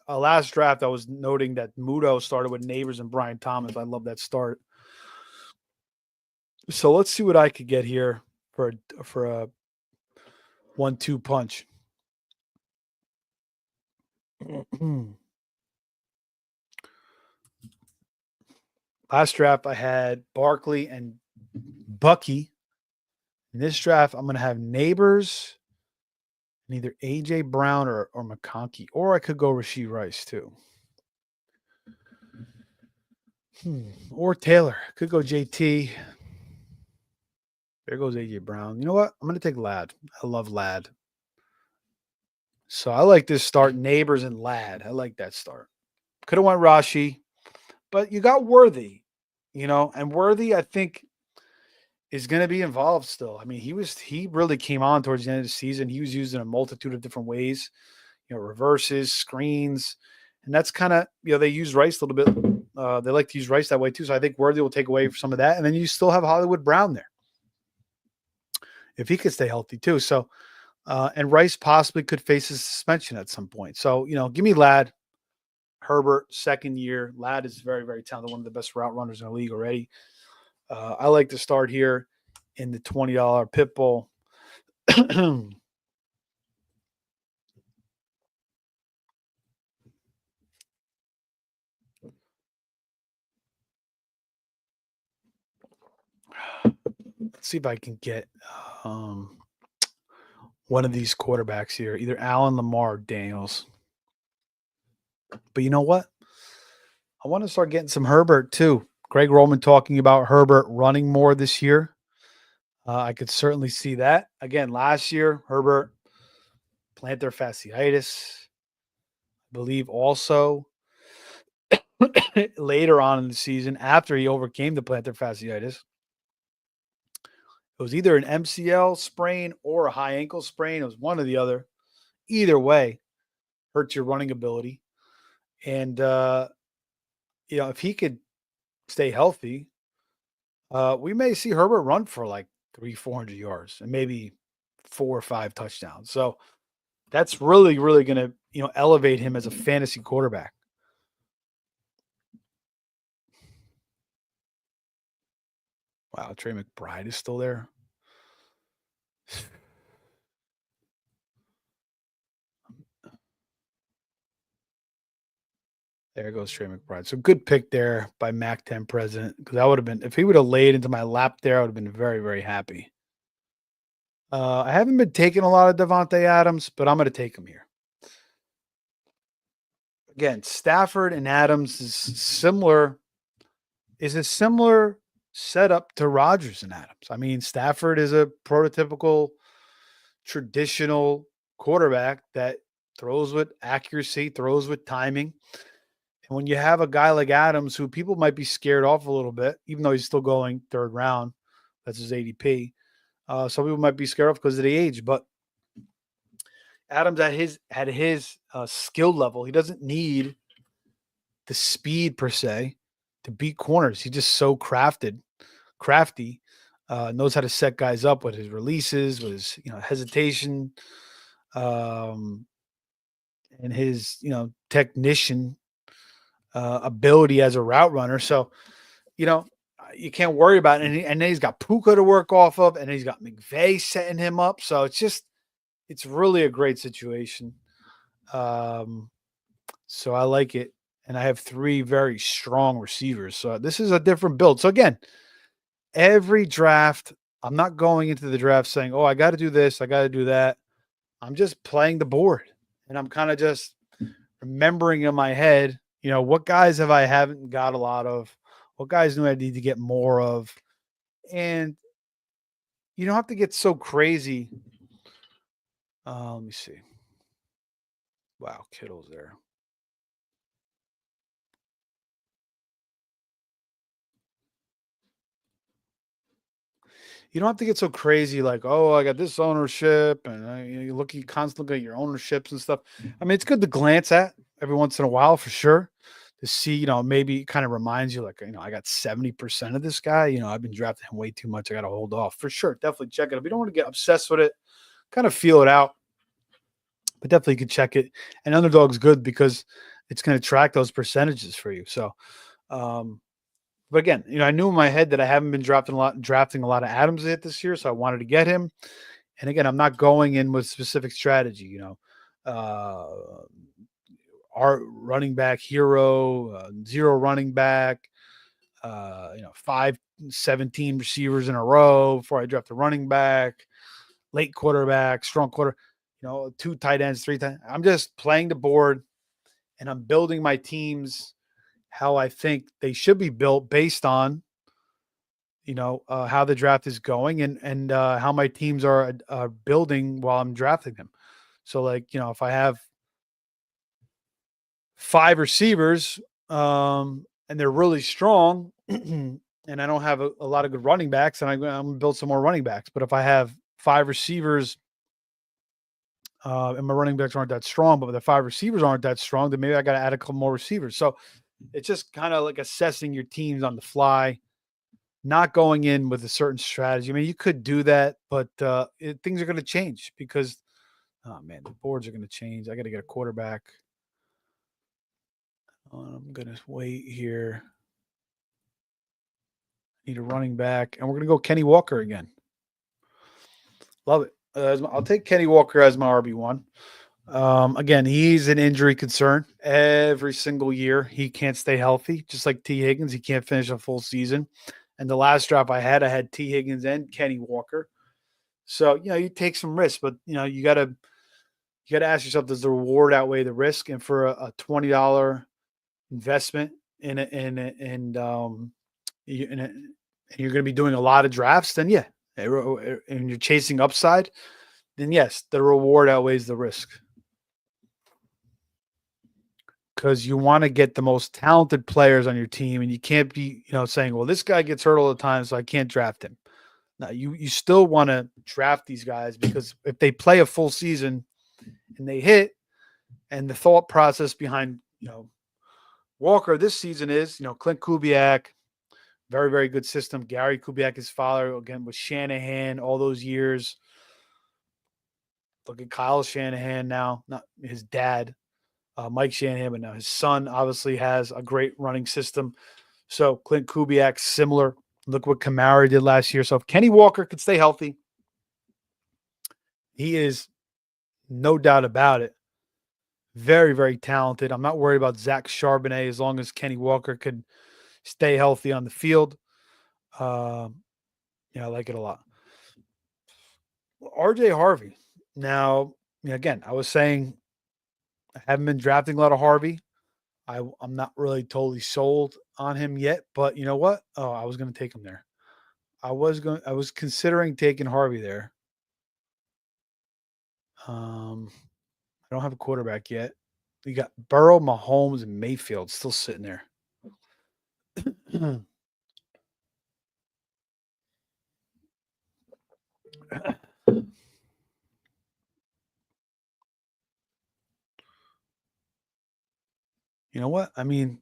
Speaker 1: Last draft, I was noting that Muto started with Neighbors and Brian Thomas. I love that start. So let's see what I could get here for a 1-2 punch. Last draft, I had Barkley and Bucky. In this draft, I'm going to have Neighbors and either A.J. Brown or McConkey. Or I could go Rashee Rice, too. Or Taylor. Could go JT. There goes A.J. Brown. You know what? I'm going to take Ladd. I love Ladd. So I like this start, Neighbors and Ladd. I like that start. Could have went Rashi, but you got Worthy, and Worthy, I think, is going to be involved still. I mean, he really came on towards the end of the season. He was used in a multitude of different ways, reverses, screens, and that's kind of, they use Rice a little bit. They like to use Rice that way too. So I think Worthy will take away some of that. And then you still have Hollywood Brown there if he could stay healthy too. So, and Rice possibly could face a suspension at some point. So, give me Ladd. Herbert, second year. Ladd is very, very talented, one of the best route runners in the league already. I like to start here in the $20 Pitbull. Let's see if I can get one of these quarterbacks here, either Allen, Lamar, or Daniels. But you know what? I want to start getting some Herbert too. Greg Roman talking about Herbert running more this year. I could certainly see that. Again, last year, Herbert, plantar fasciitis. I believe also later on in the season, after he overcame the plantar fasciitis, it was either an MCL sprain or a high ankle sprain. It was one or the other. Either way, hurts your running ability. And, if he could stay healthy, we may see Herbert run for like 400 yards and maybe 4 or 5 touchdowns. So that's really, really going to, elevate him as a fantasy quarterback. Wow, Trey McBride is still there. There goes Trey McBride. So good pick there by Mac 10 President, because I would have been, if he would have laid into my lap there, I would have been very, very happy. I haven't been taking a lot of Devontae Adams, but I'm going to take him here. Again, Stafford and Adams is a similar setup to Rodgers and Adams. I mean, Stafford is a prototypical traditional quarterback that throws with accuracy, throws with timing. And when you have a guy like Adams, who people might be scared off a little bit, even though he's still going third round, that's his ADP. Some people might be scared off because of the age, but Adams at his skill level, he doesn't need the speed per se to beat corners. He's just so crafty, knows how to set guys up with his releases, with his hesitation, and his technician ability as a route runner. So you can't worry about it. And then he's got Puka to work off of, and he's got McVay setting him up. So it's really a great situation. So I like it. And I have 3 very strong receivers. So this is a different build. So again, every draft, I'm not going into the draft saying, oh, I got to do this, I got to do that. I'm just playing the board. And I'm kind of just remembering in my head, what guys haven't got a lot of, what guys do I need to get more of. And you don't have to get so crazy. Let me see. Wow, Kittle's there. You don't have to get so crazy like, oh, I got this ownership, and you constantly at your ownerships and stuff. I mean, it's good to glance at every once in a while for sure, to see, maybe it kind of reminds you like, I got 70% of this guy. I've been drafting him way too much. I got to hold off for sure. Definitely check it. If you don't want to get obsessed with it, kind of feel it out, but definitely you can check it. And Underdog's good because it's going to track those percentages for you. So, but again, I knew in my head that I haven't been drafting a lot of Adams yet this year, so I wanted to get him. And again, I'm not going in with specific strategy. Our running back hero, 0 running back, 5, 17 receivers in a row before I draft a running back, late quarterback, strong quarter, 2 tight ends, 3 tight ends. I'm just playing the board, and I'm building my teams how I think they should be built based on, how the draft is going and how my teams are building while I'm drafting them. So like, if I have 5 receivers, and they're really strong, and I don't have a lot of good running backs, and I'm going to build some more running backs. But if I have 5 receivers, and my running backs aren't that strong, but the 5 receivers aren't that strong, then maybe I got to add a couple more receivers. So it's just kind of like assessing your teams on the fly, not going in with a certain strategy. I mean, you could do that, but things are going to change because, oh man, the boards are going to change. I got to get a quarterback. I'm going to wait here. Need a running back, and we're going to go Kenny Walker again. Love it. I'll take Kenny Walker as my RB1. Again, he's an injury concern every single year. He can't stay healthy, just like T. Higgins. He can't finish a full season. And the last draft I had T. Higgins and Kenny Walker. So, you take some risks, but you gotta ask yourself, does the reward outweigh the risk? And for a $20 investment and you're going to be doing a lot of drafts, then yeah, and you're chasing upside, then yes, the reward outweighs the risk. Because you want to get the most talented players on your team, and you can't be, saying, well, this guy gets hurt all the time, so I can't draft him. Now, you still want to draft these guys, because if they play a full season and they hit, and the thought process behind, Walker this season is, Clint Kubiak, very, very good system. Gary Kubiak, his father, again, with Shanahan all those years. Look at Kyle Shanahan now, not his dad. Mike Shanahan, but now his son obviously has a great running system. So Clint Kubiak, similar. Look what Kamara did last year. So if Kenny Walker could stay healthy, he is, no doubt about it, Very, very talented. I'm not worried about Zach Charbonnet as long as Kenny Walker could stay healthy on the field. Um, yeah, I like it a lot. RJ Harvey. Now, again, I was saying I haven't been drafting a lot of Harvey. I'm not really totally sold on him yet, but you know what? Oh, I was going to take him there. I was considering taking Harvey there. I don't have a quarterback yet. We got Burrow, Mahomes, and Mayfield still sitting there. You know what? I mean,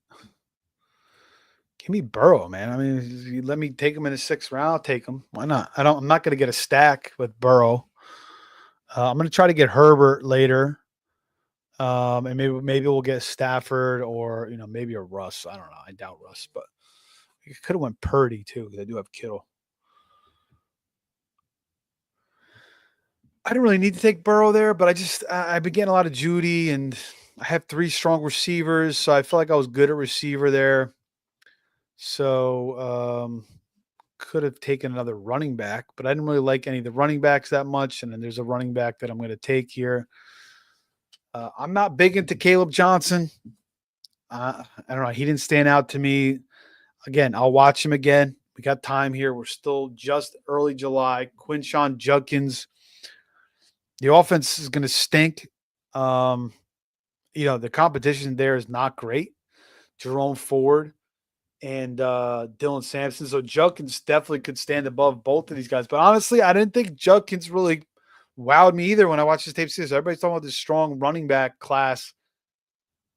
Speaker 1: give me Burrow, man. I mean, you let me take him in the 6th round, I'll take him. Why not? I'm not gonna get a stack with Burrow. I'm gonna try to get Herbert later. And maybe we'll get Stafford or maybe a Russ. I don't know. I doubt Russ, but you could have went Purdy too, because I do have Kittle. I didn't really need to take Burrow there, but I've been getting a lot of Judy, and I have 3 strong receivers, so I felt like I was good at receiver there. So could have taken another running back, but I didn't really like any of the running backs that much. And then there's a running back that I'm going to take here. I'm not big into Caleb Johnson. I don't know. He didn't stand out to me. Again, I'll watch him again. We got time here. We're still just early July. Quinshawn Judkins. The offense is going to stink. Um, the competition there is not great. Jerome Ford and Dylan Sampson. So Judkins definitely could stand above both of these guys. But honestly, I didn't think Judkins really wowed me either when I watched his tape. So everybody's talking about this strong running back class.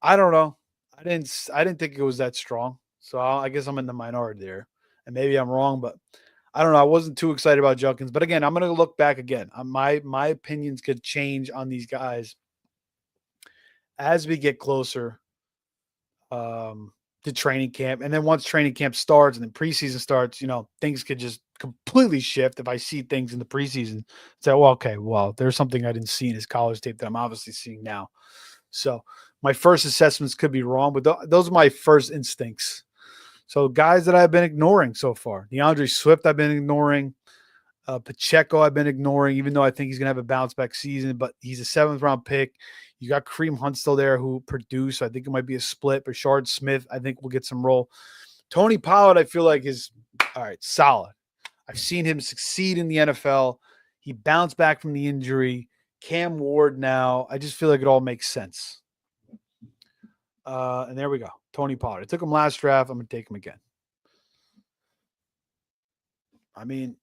Speaker 1: I don't know. I didn't think it was that strong. So I guess I'm in the minority there. And maybe I'm wrong, but I don't know. I wasn't too excited about Judkins. But again, I'm going to look back again. My opinions could change on these guys as we get closer to training camp. And then once training camp starts and then preseason starts, things could just completely shift. If I see things in the preseason, say, well, okay, well, there's something I didn't see in his college tape that I'm obviously seeing now. So my first assessments could be wrong, but those are my first instincts. So guys that I've been ignoring so far, DeAndre Swift, I've been ignoring. Pacheco, I've been ignoring, even though I think he's going to have a bounce back season, but he's a 7th round pick. You got Kareem Hunt still there who produced. I think it might be a split. Rashard Smith, I think we'll get some role. Tony Pollard, I feel like is all right, solid. I've seen him succeed in the NFL. He bounced back from the injury. Cam Ward now. I just feel like it all makes sense. And there we go. Tony Pollard. I took him last draft. I'm going to take him again. I mean,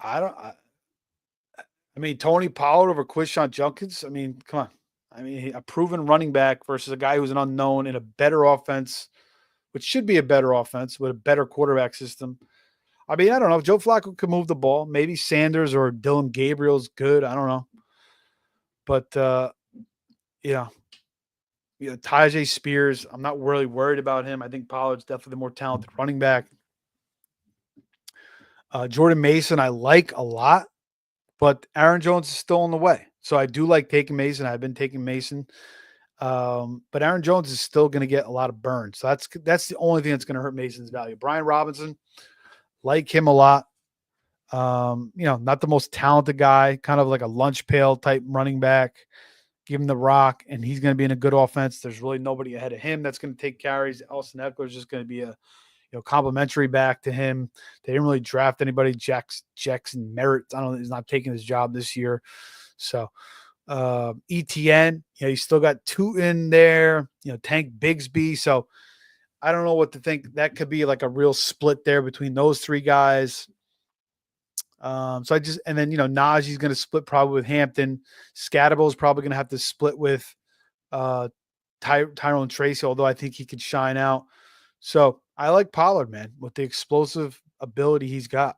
Speaker 1: I don't. I mean, Tony Pollard over Quinshawn Judkins. I mean, come on. I mean, a proven running back versus a guy who's an unknown in a better offense, which should be a better offense with a better quarterback system. I mean, I don't know. Joe Flacco could move the ball. Maybe Sanders or Dylan Gabriel's good. I don't know. But, yeah. Tajay Spears, I'm not really worried about him. I think Pollard's definitely the more talented running back. Jordan Mason, I like a lot. But Aaron Jones is still on the way. So I do like taking Mason. I've been taking Mason. But Aaron Jones is still going to get a lot of burn. So that's the only thing that's going to hurt Mason's value. Brian Robinson, like him a lot. Not the most talented guy, kind of like a lunch pail type running back. Give him the rock, and he's going to be in a good offense. There's really nobody ahead of him that's going to take carries. Austin Eckler is just going to be a complimentary back to him. They didn't really draft anybody. Jackson Merritt, I don't know, he's not taking his job this year. So ETN, you still got 2 in there, Tank Bigsby. So I don't know what to think. That could be like a real split there between those 3 guys. And then, Najee's going to split probably with Hampton. Scatterbo is probably going to have to split with Tyrone Tracy, although I think he could shine out. So I like Pollard, man, with the explosive ability he's got.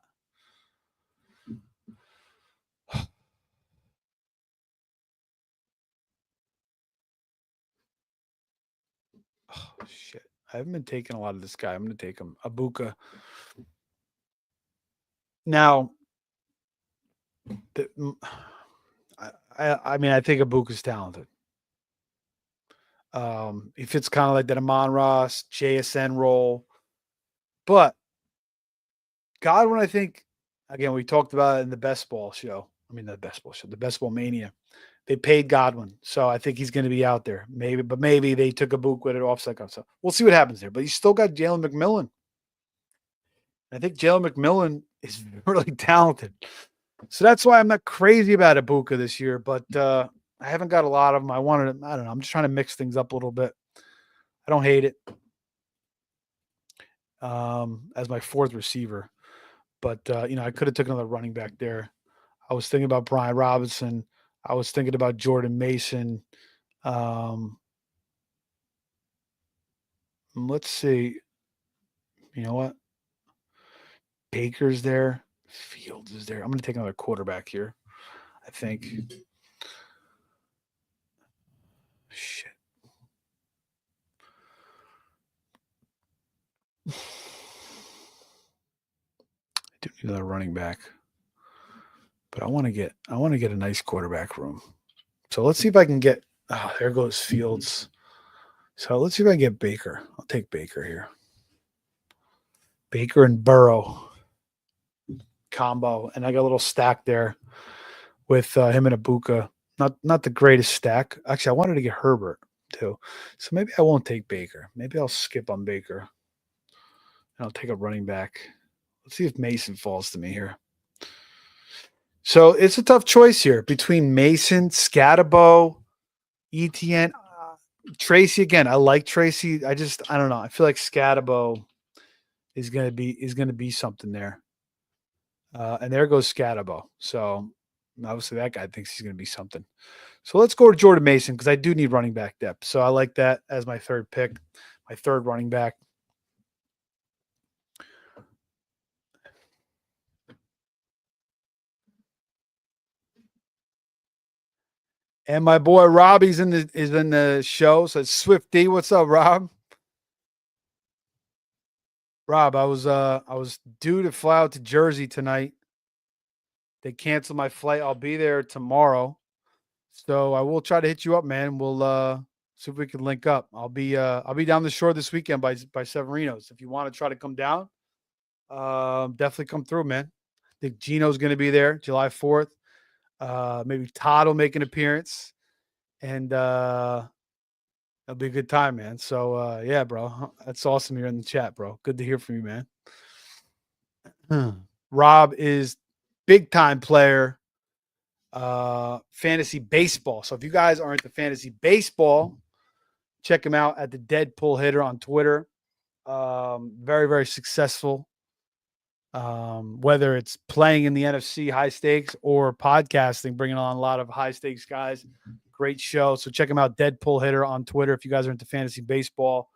Speaker 1: Oh, shit. I haven't been taking a lot of this guy. I'm going to take him. Abuka. Now, I mean, I think Abuka's talented. He fits kind of like that Amon Ross, JSN role. But Godwin, I think, again, we talked about it in the best ball show. I mean, the best ball show, the best ball mania. They paid Godwin, so I think he's going to be out there. Maybe they took a book with it offside. So we'll see what happens there. But you still got Jalen McMillan. I think Jalen McMillan is really talented. So that's why I'm not crazy about Ibuka this year, but I haven't got a lot of them. I don't know. I'm just trying to mix things up a little bit. I don't hate it as my fourth receiver, but I could have took another running back there. I was thinking about Brian Robinson. I was thinking about Jordan Mason. Um, let's see. You know what? Baker's there. Fields is there. I'm going to take another quarterback here, I think. Shit. I do need another running back. But I want to get a nice quarterback room. So let's see if I can get there goes Fields. So let's see if I can get Baker. I'll take Baker here. Baker and Burrow combo. And I got a little stack there with him and Ibuka. Not the greatest stack. Actually, I wanted to get Herbert too. So maybe I won't take Baker. Maybe I'll skip on Baker. And I'll take a running back. Let's see if Mason falls to me here. So it's a tough choice here between Mason, Scatabo, ETN, Tracy. Again, I like Tracy. I don't know. I feel like Scatabo is gonna be something there. And there goes Scatabo. So obviously that guy thinks he's gonna be something. So let's go to Jordan Mason because I do need running back depth. So I like that as my third pick, my third running back. And my boy Robbie's is in the show. So it's Swift D. What's up, Rob? Rob, I was due to fly out to Jersey tonight. They canceled my flight. I'll be there tomorrow. So I will try to hit you up, man. We'll see if we can link up. I'll be down the shore this weekend by Severino's. If you want to try to come down, definitely come through, man. I think Gino's gonna be there July 4th. Maybe Todd will make an appearance. And it'll be a good time, man. So yeah, bro. That's awesome you're in the chat, bro. Good to hear from you, man. Rob is big time player, fantasy baseball. So if you guys aren't the fantasy baseball, check him out at the Deadpool Hitter on Twitter. Very, very successful. Whether it's playing in the NFC high stakes or podcasting, bringing on a lot of high stakes guys. Great show. So check him out, Deadpool Hitter on Twitter. If you guys are into fantasy baseball,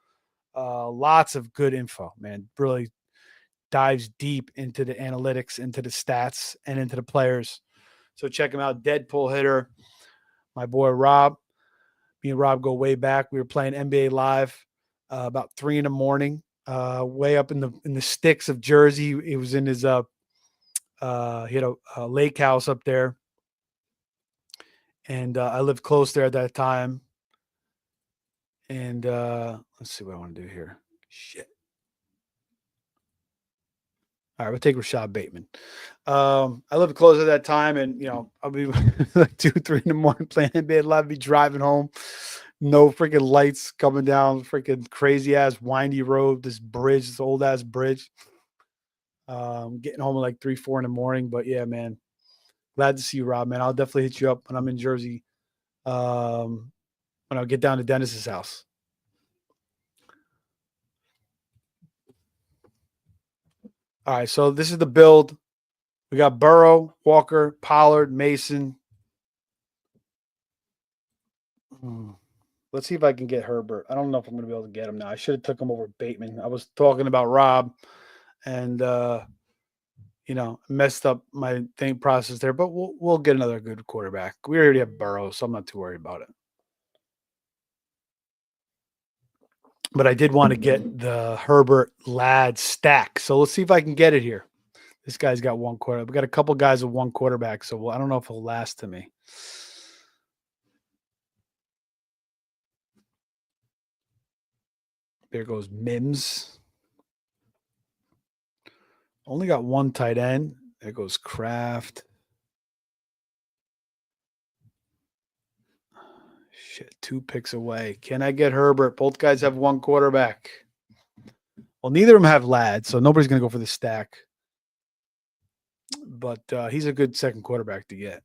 Speaker 1: lots of good info, man. Really dives deep into the analytics, into the stats, and into the players. So check him out, Deadpool Hitter. My boy Rob. Me and Rob go way back. We were playing NBA Live about 3 a.m, way up in the sticks of Jersey. He was in his he had a lake house up there, and I lived close there at that time. And let's see what I want to do here. Shit. All right, we'll take Rashad Bateman. I lived close at that time, and I'll be like 2, 3 in the morning playing NBA Live, be driving home, no freaking lights coming down, freaking crazy ass windy road, this bridge, this old ass bridge. Getting home at like 3, 4 in the morning. But yeah, man, glad to see you, Rob, man. I'll definitely hit you up when I'm in Jersey. When I get down to Dennis's house. All right, so this is the build. We got Burrow, Walker, Pollard, Mason. Let's see if I can get Herbert. I don't know if I'm going to be able to get him now. I should have took him over Bateman. I was talking about Rob, and messed up my think process there. But we'll get another good quarterback. We already have Burrow, so I'm not too worried about it. But I did want to get the Herbert Ladd stack. So let's see if I can get it here. This guy's got one quarterback. We got a couple guys with one quarterback, so I don't know if he'll last to me. There goes Mims. Only got one tight end. There goes Kraft. Shit, 2 picks away. Can I get Herbert? Both guys have one quarterback. Well, neither of them have Ladd, so nobody's going to go for the stack. But he's a good second quarterback to get.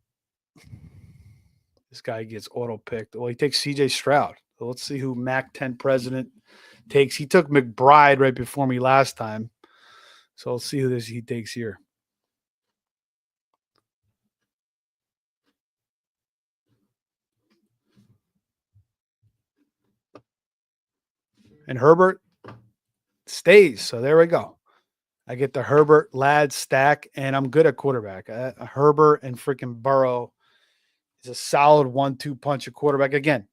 Speaker 1: This guy gets auto-picked. Well, he takes C.J. Stroud. So let's see who Mac-10 president takes. He took McBride right before me last time. So let's see who he takes here. And Herbert stays. So there we go. I get the Herbert Ladd stack, and I'm good at quarterback. Herbert and freaking Burrow is a solid 1-2 punch at quarterback. Again,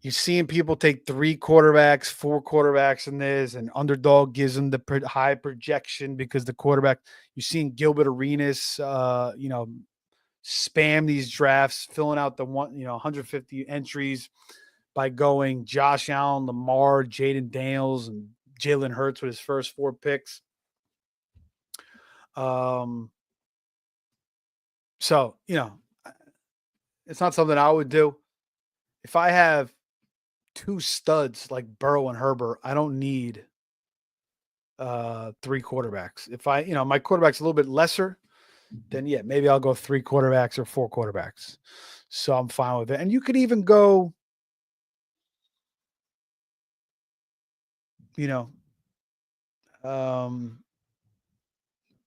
Speaker 1: you're seeing people take 3 quarterbacks, 4 quarterbacks in this, and Underdog gives them the high projection because the quarterback. You're seeing Gilbert Arenas, spam these drafts, filling out the 150 entries by going Josh Allen, Lamar, Jaden Daniels, and Jalen Hurts with his first 4 picks. So, it's not something I would do. If I have 2 studs like Burrow and Herbert, I don't need 3 quarterbacks. If my quarterback's a little bit lesser, then yeah, maybe I'll go 3 quarterbacks or 4 quarterbacks. So I'm fine with it. And you could even go,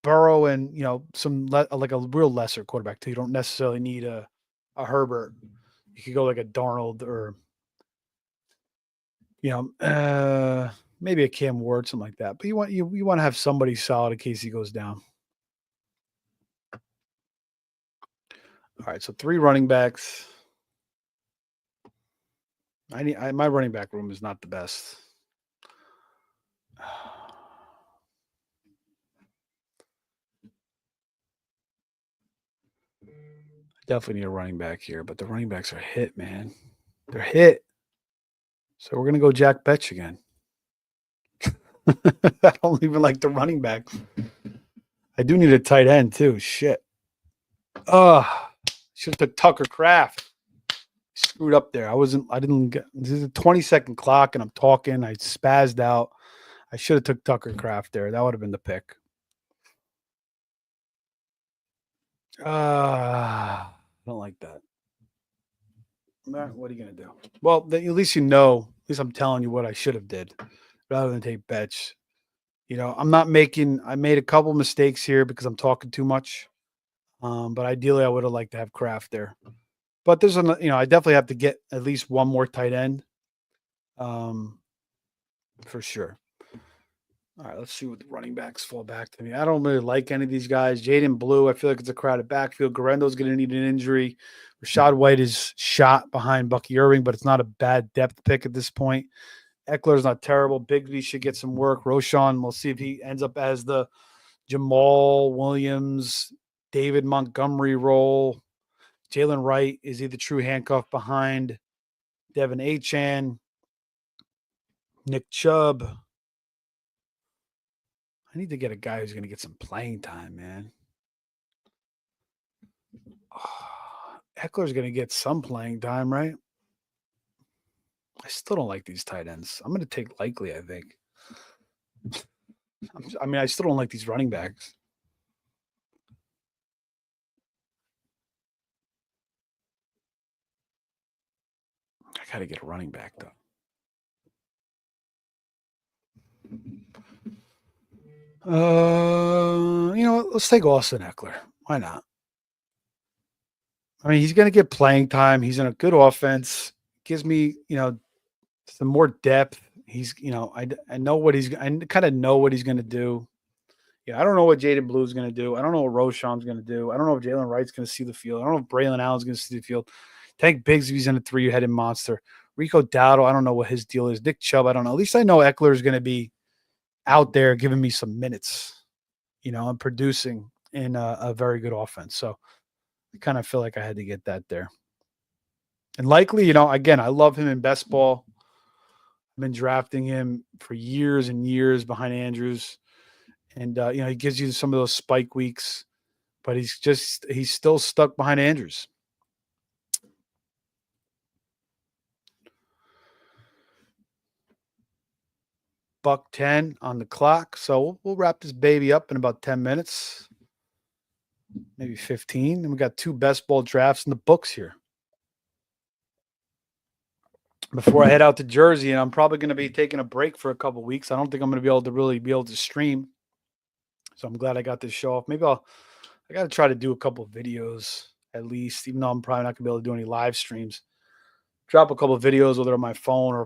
Speaker 1: Burrow and some like a real lesser quarterback too. You don't necessarily need a Herbert. You could go like a Darnold or maybe a Cam Ward, something like that. But you want to have somebody solid in case he goes down. All right, so 3 running backs. My running back room is not the best. Definitely need a running back here, but the running backs are hit, man. They're hit. So we're gonna go Jack Betch again. I don't even like the running back. I do need a tight end too. Shit. Should have took Tucker Kraft. Screwed up there. I didn't get. This is a 20-second clock, and I'm talking. I spazzed out. I should have took Tucker Kraft there. That would have been the pick. I don't like that. What are you gonna do? Well, at least At least I'm telling you what I should have did, rather than take Betch. I'm not making. I made a couple mistakes here because I'm talking too much. But ideally, I would have liked to have Kraft there. But there's I definitely have to get at least one more tight end, for sure. All right, let's see what the running backs fall back to me. I don't really like any of these guys. Jaden Blue, I feel like it's a crowded backfield. Garendo's going to need an injury. Rashad White is shot behind Bucky Irving, but it's not a bad depth pick at this point. Eckler's not terrible. Bigsby should get some work. Roshan, we'll see if he ends up as the Jamal Williams, David Montgomery role. Jalen Wright is he the true handcuff behind Devin Achane, Nick Chubb. I need to get a guy who's going to get some playing time, man. Eckler's going to get some playing time, right? I still don't like these tight ends. I'm going to take Likely, I think. I still don't like these running backs. I got to get a running back, though. Let's take Austin Eckler. Why not? He's going to get playing time. He's in a good offense. Gives me, some more depth. He's, I know what I kind of know what he's going to do. I don't know what Jaden Blue's going to do. I don't know what Roshan's going to do. I don't know if Jalen Wright's going to see the field. I don't know if Braylon Allen's going to see the field. Tank Bigsby's in a 3-headed monster. Rico Dowdle, I don't know what his deal is. Nick Chubb, I don't know. At least I know Eckler is going to be out there giving me some minutes, and producing in a very good offense. So I kind of feel like I had to get that there. And Likely, again, I love him in best ball. been drafting him for years and years behind Andrews. And, he gives you some of those spike weeks, but he's still stuck behind Andrews. $1.10 on the clock. So we'll wrap this baby up in about 10 minutes, maybe 15. And we got 2 best ball drafts in the books here. Before I head out to Jersey, and I'm probably going to be taking a break for a couple weeks. I don't think I'm going to be able to stream. So I'm glad I got this show off. I got to try to do a couple of videos at least, even though I'm probably not going to be able to do any live streams. Drop a couple of videos, whether on my phone or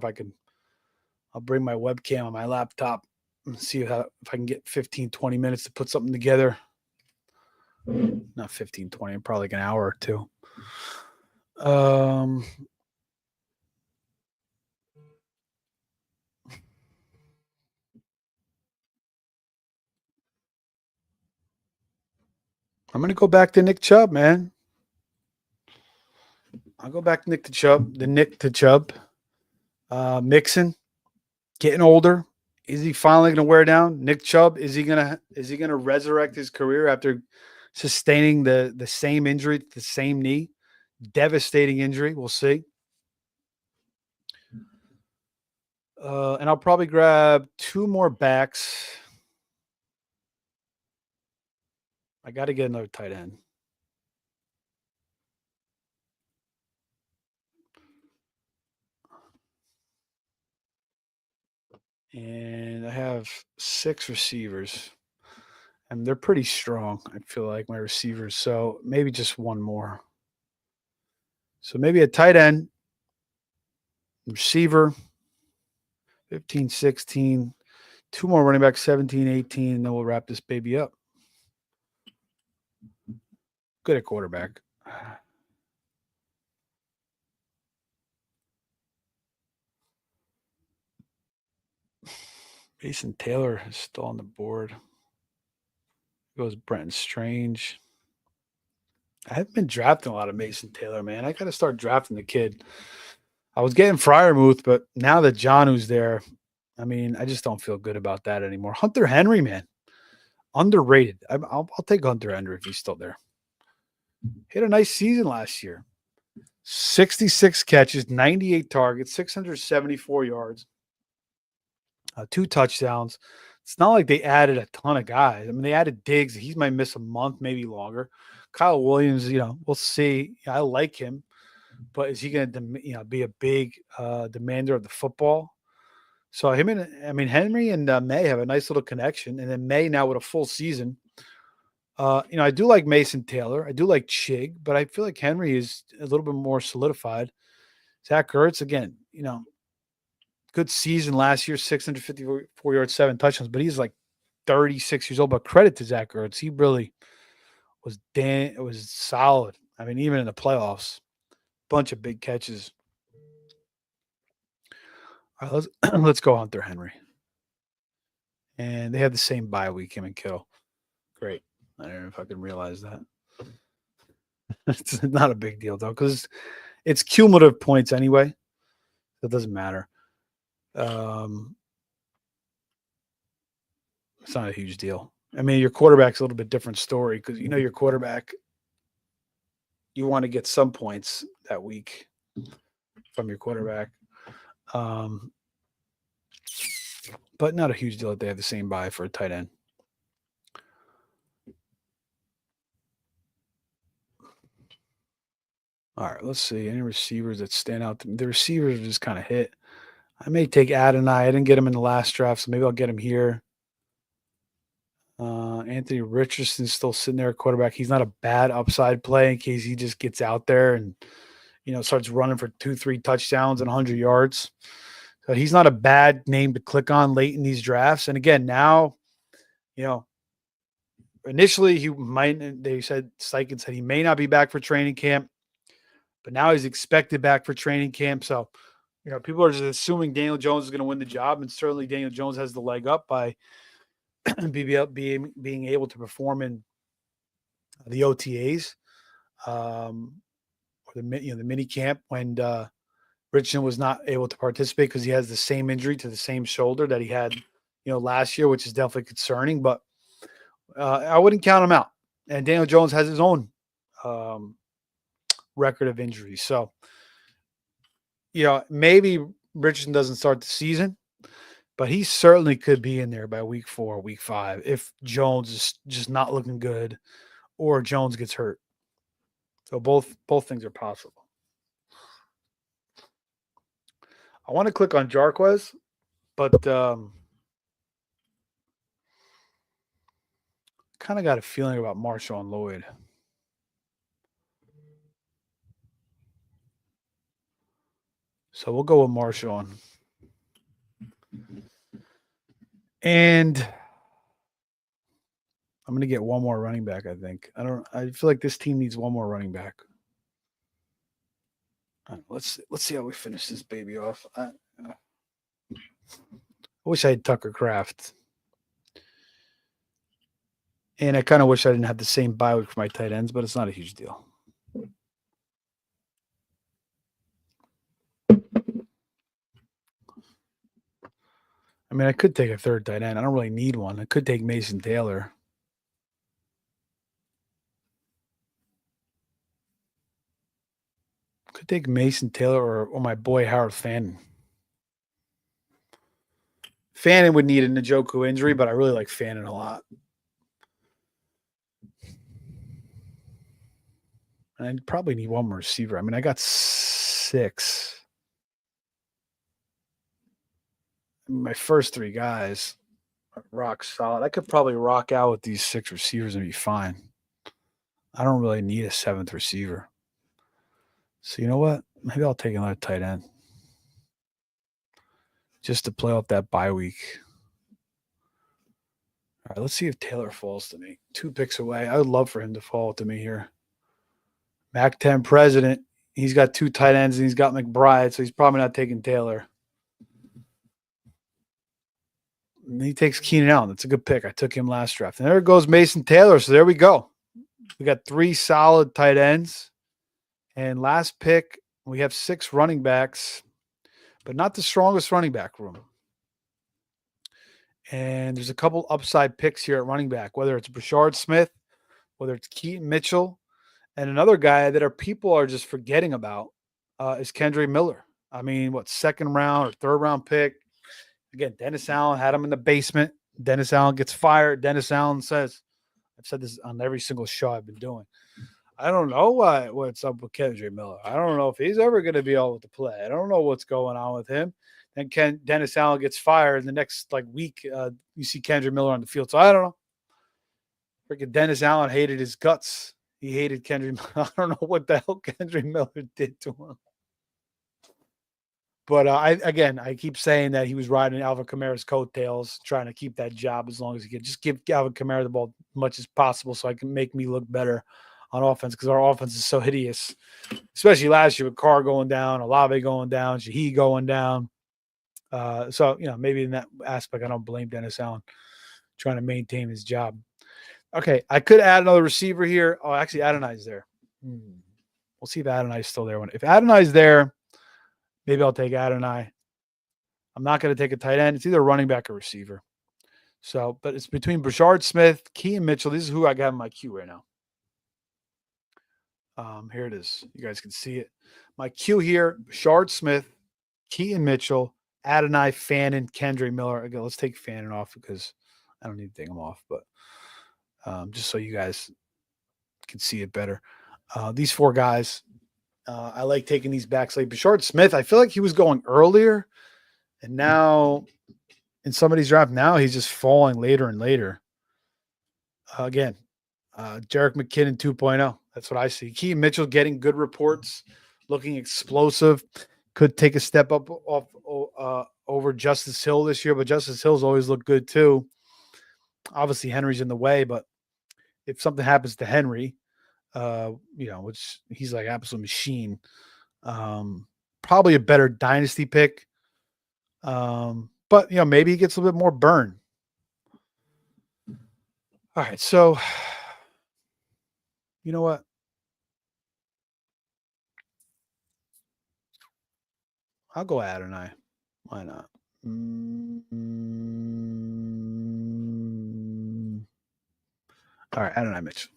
Speaker 1: I'll bring my webcam on my laptop and see if I can get 15, 20 minutes to put something together. Not 15, 20, probably like an hour or two. I'm going to go back to Nick Chubb, man. I'll go back to Nick to Chubb. Mixon, getting older. Is he finally going to wear down? Nick Chubb, is he going to resurrect his career after sustaining the same injury, the same knee? Devastating injury. We'll see. And I'll probably grab 2 more backs. I got to get another tight end. And I have 6 receivers. And they're pretty strong, I feel like, my receivers. So maybe just 1 more. So maybe a tight end, receiver, 15, 16, 2 more running backs, 17, 18, and then we'll wrap this baby up. Good at quarterback. Mason Taylor is still on the board. Goes Brenton Strange. I haven't been drafting a lot of Mason Taylor, man. I got to start drafting the kid. I was getting Freiermuth, but now that Jonu's there, I mean, I just don't feel good about that anymore. Hunter Henry, man, underrated. I'll take Hunter Henry if he's still there. He had a nice season last year. 66 catches, 98 targets, 674 yards, 2 touchdowns. It's not like they added a ton of guys. I mean, they added Diggs. He might miss a month, maybe longer. Kyle Williams, we'll see. I like him, but is he going to, be a big demander of the football? So Henry and May have a nice little connection, and then May now with a full season. I do like Mason Taylor. I do like Chig, but I feel like Henry is a little bit more solidified. Zach Ertz, again, good season last year, 654 yards, 7 touchdowns, but he's like 36 years old. But credit to Zach Ertz. He really was solid. I mean, even in the playoffs, bunch of big catches. All right, let's go Hunter Henry. And they have the same bye week, him and Kittle. Great. I don't know if I can realize that. It's not a big deal, though, because it's cumulative points anyway. It doesn't matter. It's not a huge deal. I mean, your quarterback's a little bit different story because your quarterback, you want to get some points that week from your quarterback. But not a huge deal that they have the same bye for a tight end. All right, let's see. Any receivers that stand out? The receivers just kind of hit. I may take Adonai. I didn't get him in the last draft, so maybe I'll get him here. Anthony Richardson's still sitting there at quarterback. He's not a bad upside play in case he just gets out there and, starts running for 2-3 touchdowns and 100 yards. So he's not a bad name to click on late in these drafts. And again, now, initially Steichen said he may not be back for training camp, but now he's expected back for training camp. So, people are just assuming Daniel Jones is going to win the job, and certainly Daniel Jones has the leg up by being able to perform in the OTAs, or the mini camp when Richardson was not able to participate because he has the same injury to the same shoulder that he had, last year, which is definitely concerning. But I wouldn't count him out. And Daniel Jones has his own um, record of injuries. So, maybe Richardson doesn't start the season, but he certainly could be in there by week 4, week 5 if Jones is just not looking good or Jones gets hurt. So both things are possible. I want to click on Jarquez, but kind of got a feeling about Marshawn Lloyd. So we'll go with Marshawn. And I'm going to get one more running back, I think. I feel like this team needs one more running back. Right, let's see how we finish this baby off. I wish I had Tucker Kraft. And I kind of wish I didn't have the same bye week for my tight ends, but it's not a huge deal. I mean, I could take a third tight end. I don't really need one. I could take Mason Taylor. Could take Mason Taylor or my boy Howard Fannin. Fannin would need a Njoku injury, but I really like Fannin a lot. And I probably need one more receiver. I mean, I got 6. My first 3 guys are rock solid. I could probably rock out with these 6 receivers and be fine. I don't really need a 7th receiver. So you know what? Maybe I'll take another tight end just to play off that bye week. All right, let's see if Taylor falls to me. 2 picks away. I would love for him to fall to me here. Mac 10 president. He's got 2 tight ends and he's got McBride, so he's probably not taking Taylor. And he takes Keenan Allen. That's a good pick. I took him last draft. And there goes Mason Taylor. So there we go. We got 3 solid tight ends. And last pick, we have 6 running backs, but not the strongest running back room. And there's a couple upside picks here at running back, whether it's Brashard Smith, whether it's Keaton Mitchell, and another guy that people are just forgetting about is Kendre Miller. I mean, second round or third round pick? Again, Dennis Allen had him in the basement. Dennis Allen gets fired. Dennis Allen says, I've said this on every single show I've been doing, I don't know what's up with Kendre Miller. I don't know if he's ever going to be able to play. I don't know what's going on with him. Then Dennis Allen gets fired, and the next week you see Kendre Miller on the field. So I don't know. Freaking Dennis Allen hated his guts. He hated Kendre Miller. I don't know what the hell Kendre Miller did to him. But I keep saying that he was riding Alvin Kamara's coattails, trying to keep that job as long as he could. Just give Alvin Kamara the ball as much as possible so I can make me look better on offense, because our offense is so hideous, especially last year with Carr going down, Olave going down, Shaheed going down. So, maybe in that aspect, I don't blame Dennis Allen trying to maintain his job. Okay, I could add another receiver here. Oh, actually, Adonai's there. We'll see if Adonai's still there. If Adonai's there, maybe I'll take Adonai. I'm not going to take a tight end. It's either a running back or receiver. So, but it's between Brashard Smith, Keaton Mitchell. This is who I got in my queue right now. Here it is. You guys can see it. My queue here: Brashard Smith, Keaton Mitchell, Adonai, Fannin, Kendre Miller. Again, let's take Fannin off because I don't need to take him off, but just so you guys can see it better. These 4 guys, I like taking these backs. Like Brashard Smith, I feel like he was going earlier, and now in somebody's draft, now he's just falling later and later. Again, Jerick McKinnon 2.0. That's what I see. Keaton Mitchell getting good reports, looking explosive. Could take a step up over Justice Hill this year, but Justice Hill's always looked good too. Obviously, Henry's in the way, but if something happens to Henry, which he's like absolute machine, probably a better dynasty pick. But maybe he gets a little bit more burn. All right, so you know what? I'll go Adonai. Why not? All right, Adonai Mitchell.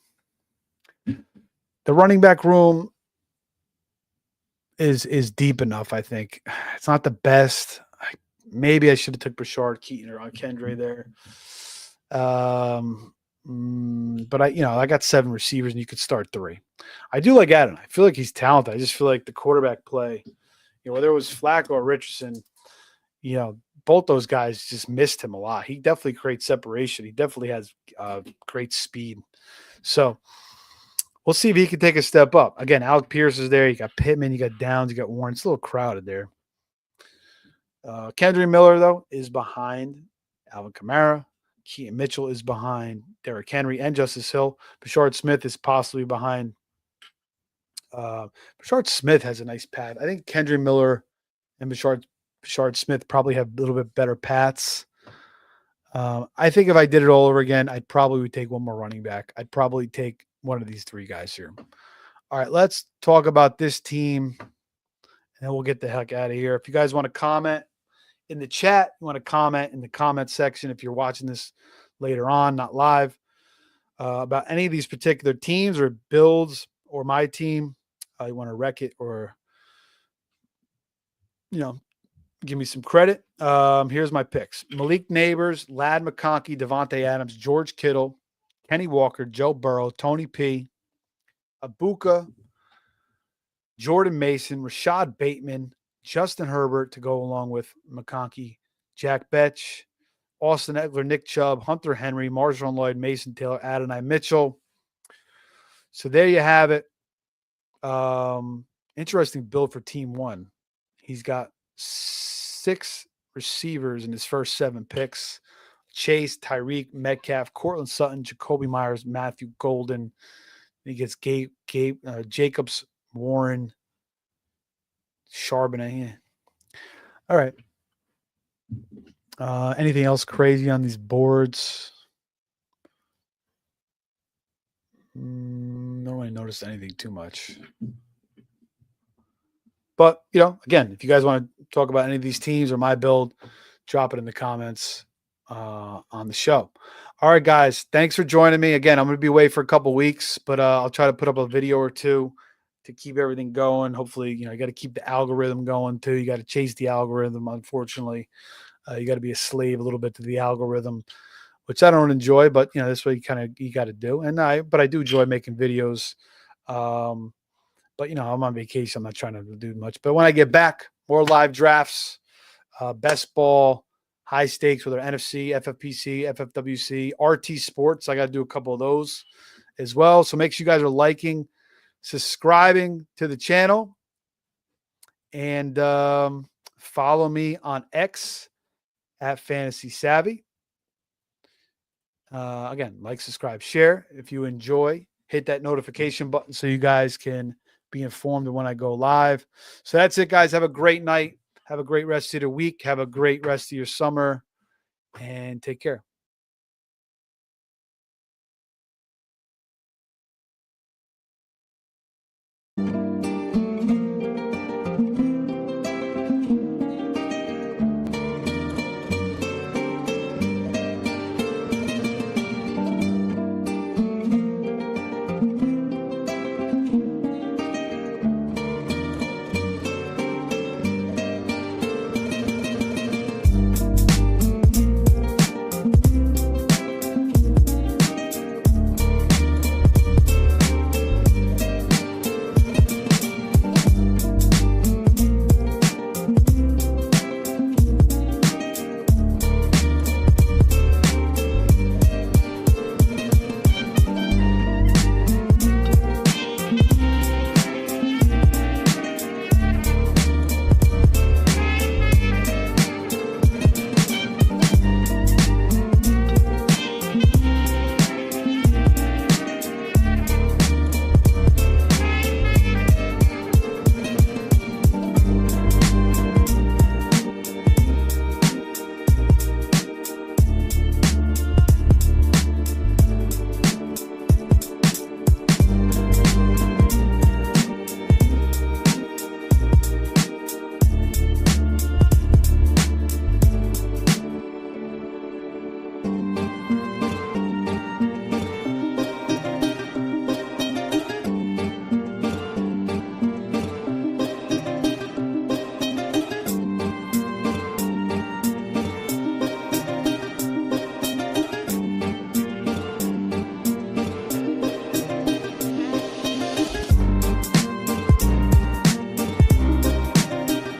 Speaker 1: The running back room is deep enough, I think. It's not the best. Maybe I should have took Brashard Keaton or Kendre there. But I got 7 receivers and you could start 3. I do like Adonai. I feel like he's talented. I just feel like the quarterback play, whether it was Flacco or Richardson, both those guys just missed him a lot. He definitely creates separation. He definitely has great speed. So we'll see if he can take a step up. Again, Alec Pierce is there. You got Pittman, you got Downs, you got Warren. It's a little crowded there. Kendry Miller, though, is behind Alvin Kamara. Keaton Mitchell is behind Derrick Henry and Justice Hill. Brashard Smith is possibly behind. Brashard Smith has a nice pad. I think Kendry Miller and Brashard Smith probably have a little bit better paths. I think if I did it all over again, I probably would take one more running back. I'd probably take one of these 3 guys here. All right, let's talk about this team, and then we'll get the heck out of here. If you guys want to comment in the chat, you want to comment in the comment section if you're watching this later on, not live, about any of these particular teams or builds or my team. You want to wreck it or, give me some credit. Here's my picks. Malik Neighbors, Ladd McConkey, Devontae Adams, George Kittle, Kenny Walker, Joe Burrow, Tony P, Abuka, Jordan Mason, Rashad Bateman, Justin Herbert to go along with McConkey, Jack Betch, Austin Eckler, Nick Chubb, Hunter Henry, Marshawn Lloyd, Mason Taylor, Adonai Mitchell. So there you have it. Interesting build for Team 1. He's got 6 receivers in his first 7 picks. Chase, Tyreek, Metcalf, Cortland Sutton, Jacoby Myers, Matthew Golden. He gets Jacobs, Warren, Charbonnet. Yeah. All right. Anything else crazy on these boards? No one noticed anything too much. But, again, if you guys want to talk about any of these teams or my build, drop it in the comments on the show. All right, guys, thanks for joining me. Again, I'm going to be away for a couple weeks, but I'll try to put up a video or 2 to keep everything going. Hopefully, you got to keep the algorithm going too. You got to chase the algorithm. Unfortunately, you got to be a slave a little bit to the algorithm, which I don't enjoy, but this way you got to do. But I do enjoy making videos. But I'm on vacation. I'm not trying to do much. But when I get back, more live drafts, best ball, high stakes, whether NFC, FFPC, FFWC, RT Sports. I got to do a couple of those as well. So make sure you guys are liking, subscribing to the channel, and follow me on X at Fantasy Savvy. Again, like, subscribe, share. If you enjoy, hit that notification button so you guys can be informed of when I go live. So that's it, guys. Have a great night. Have a great rest of the week. Have a great rest of your summer, and take care.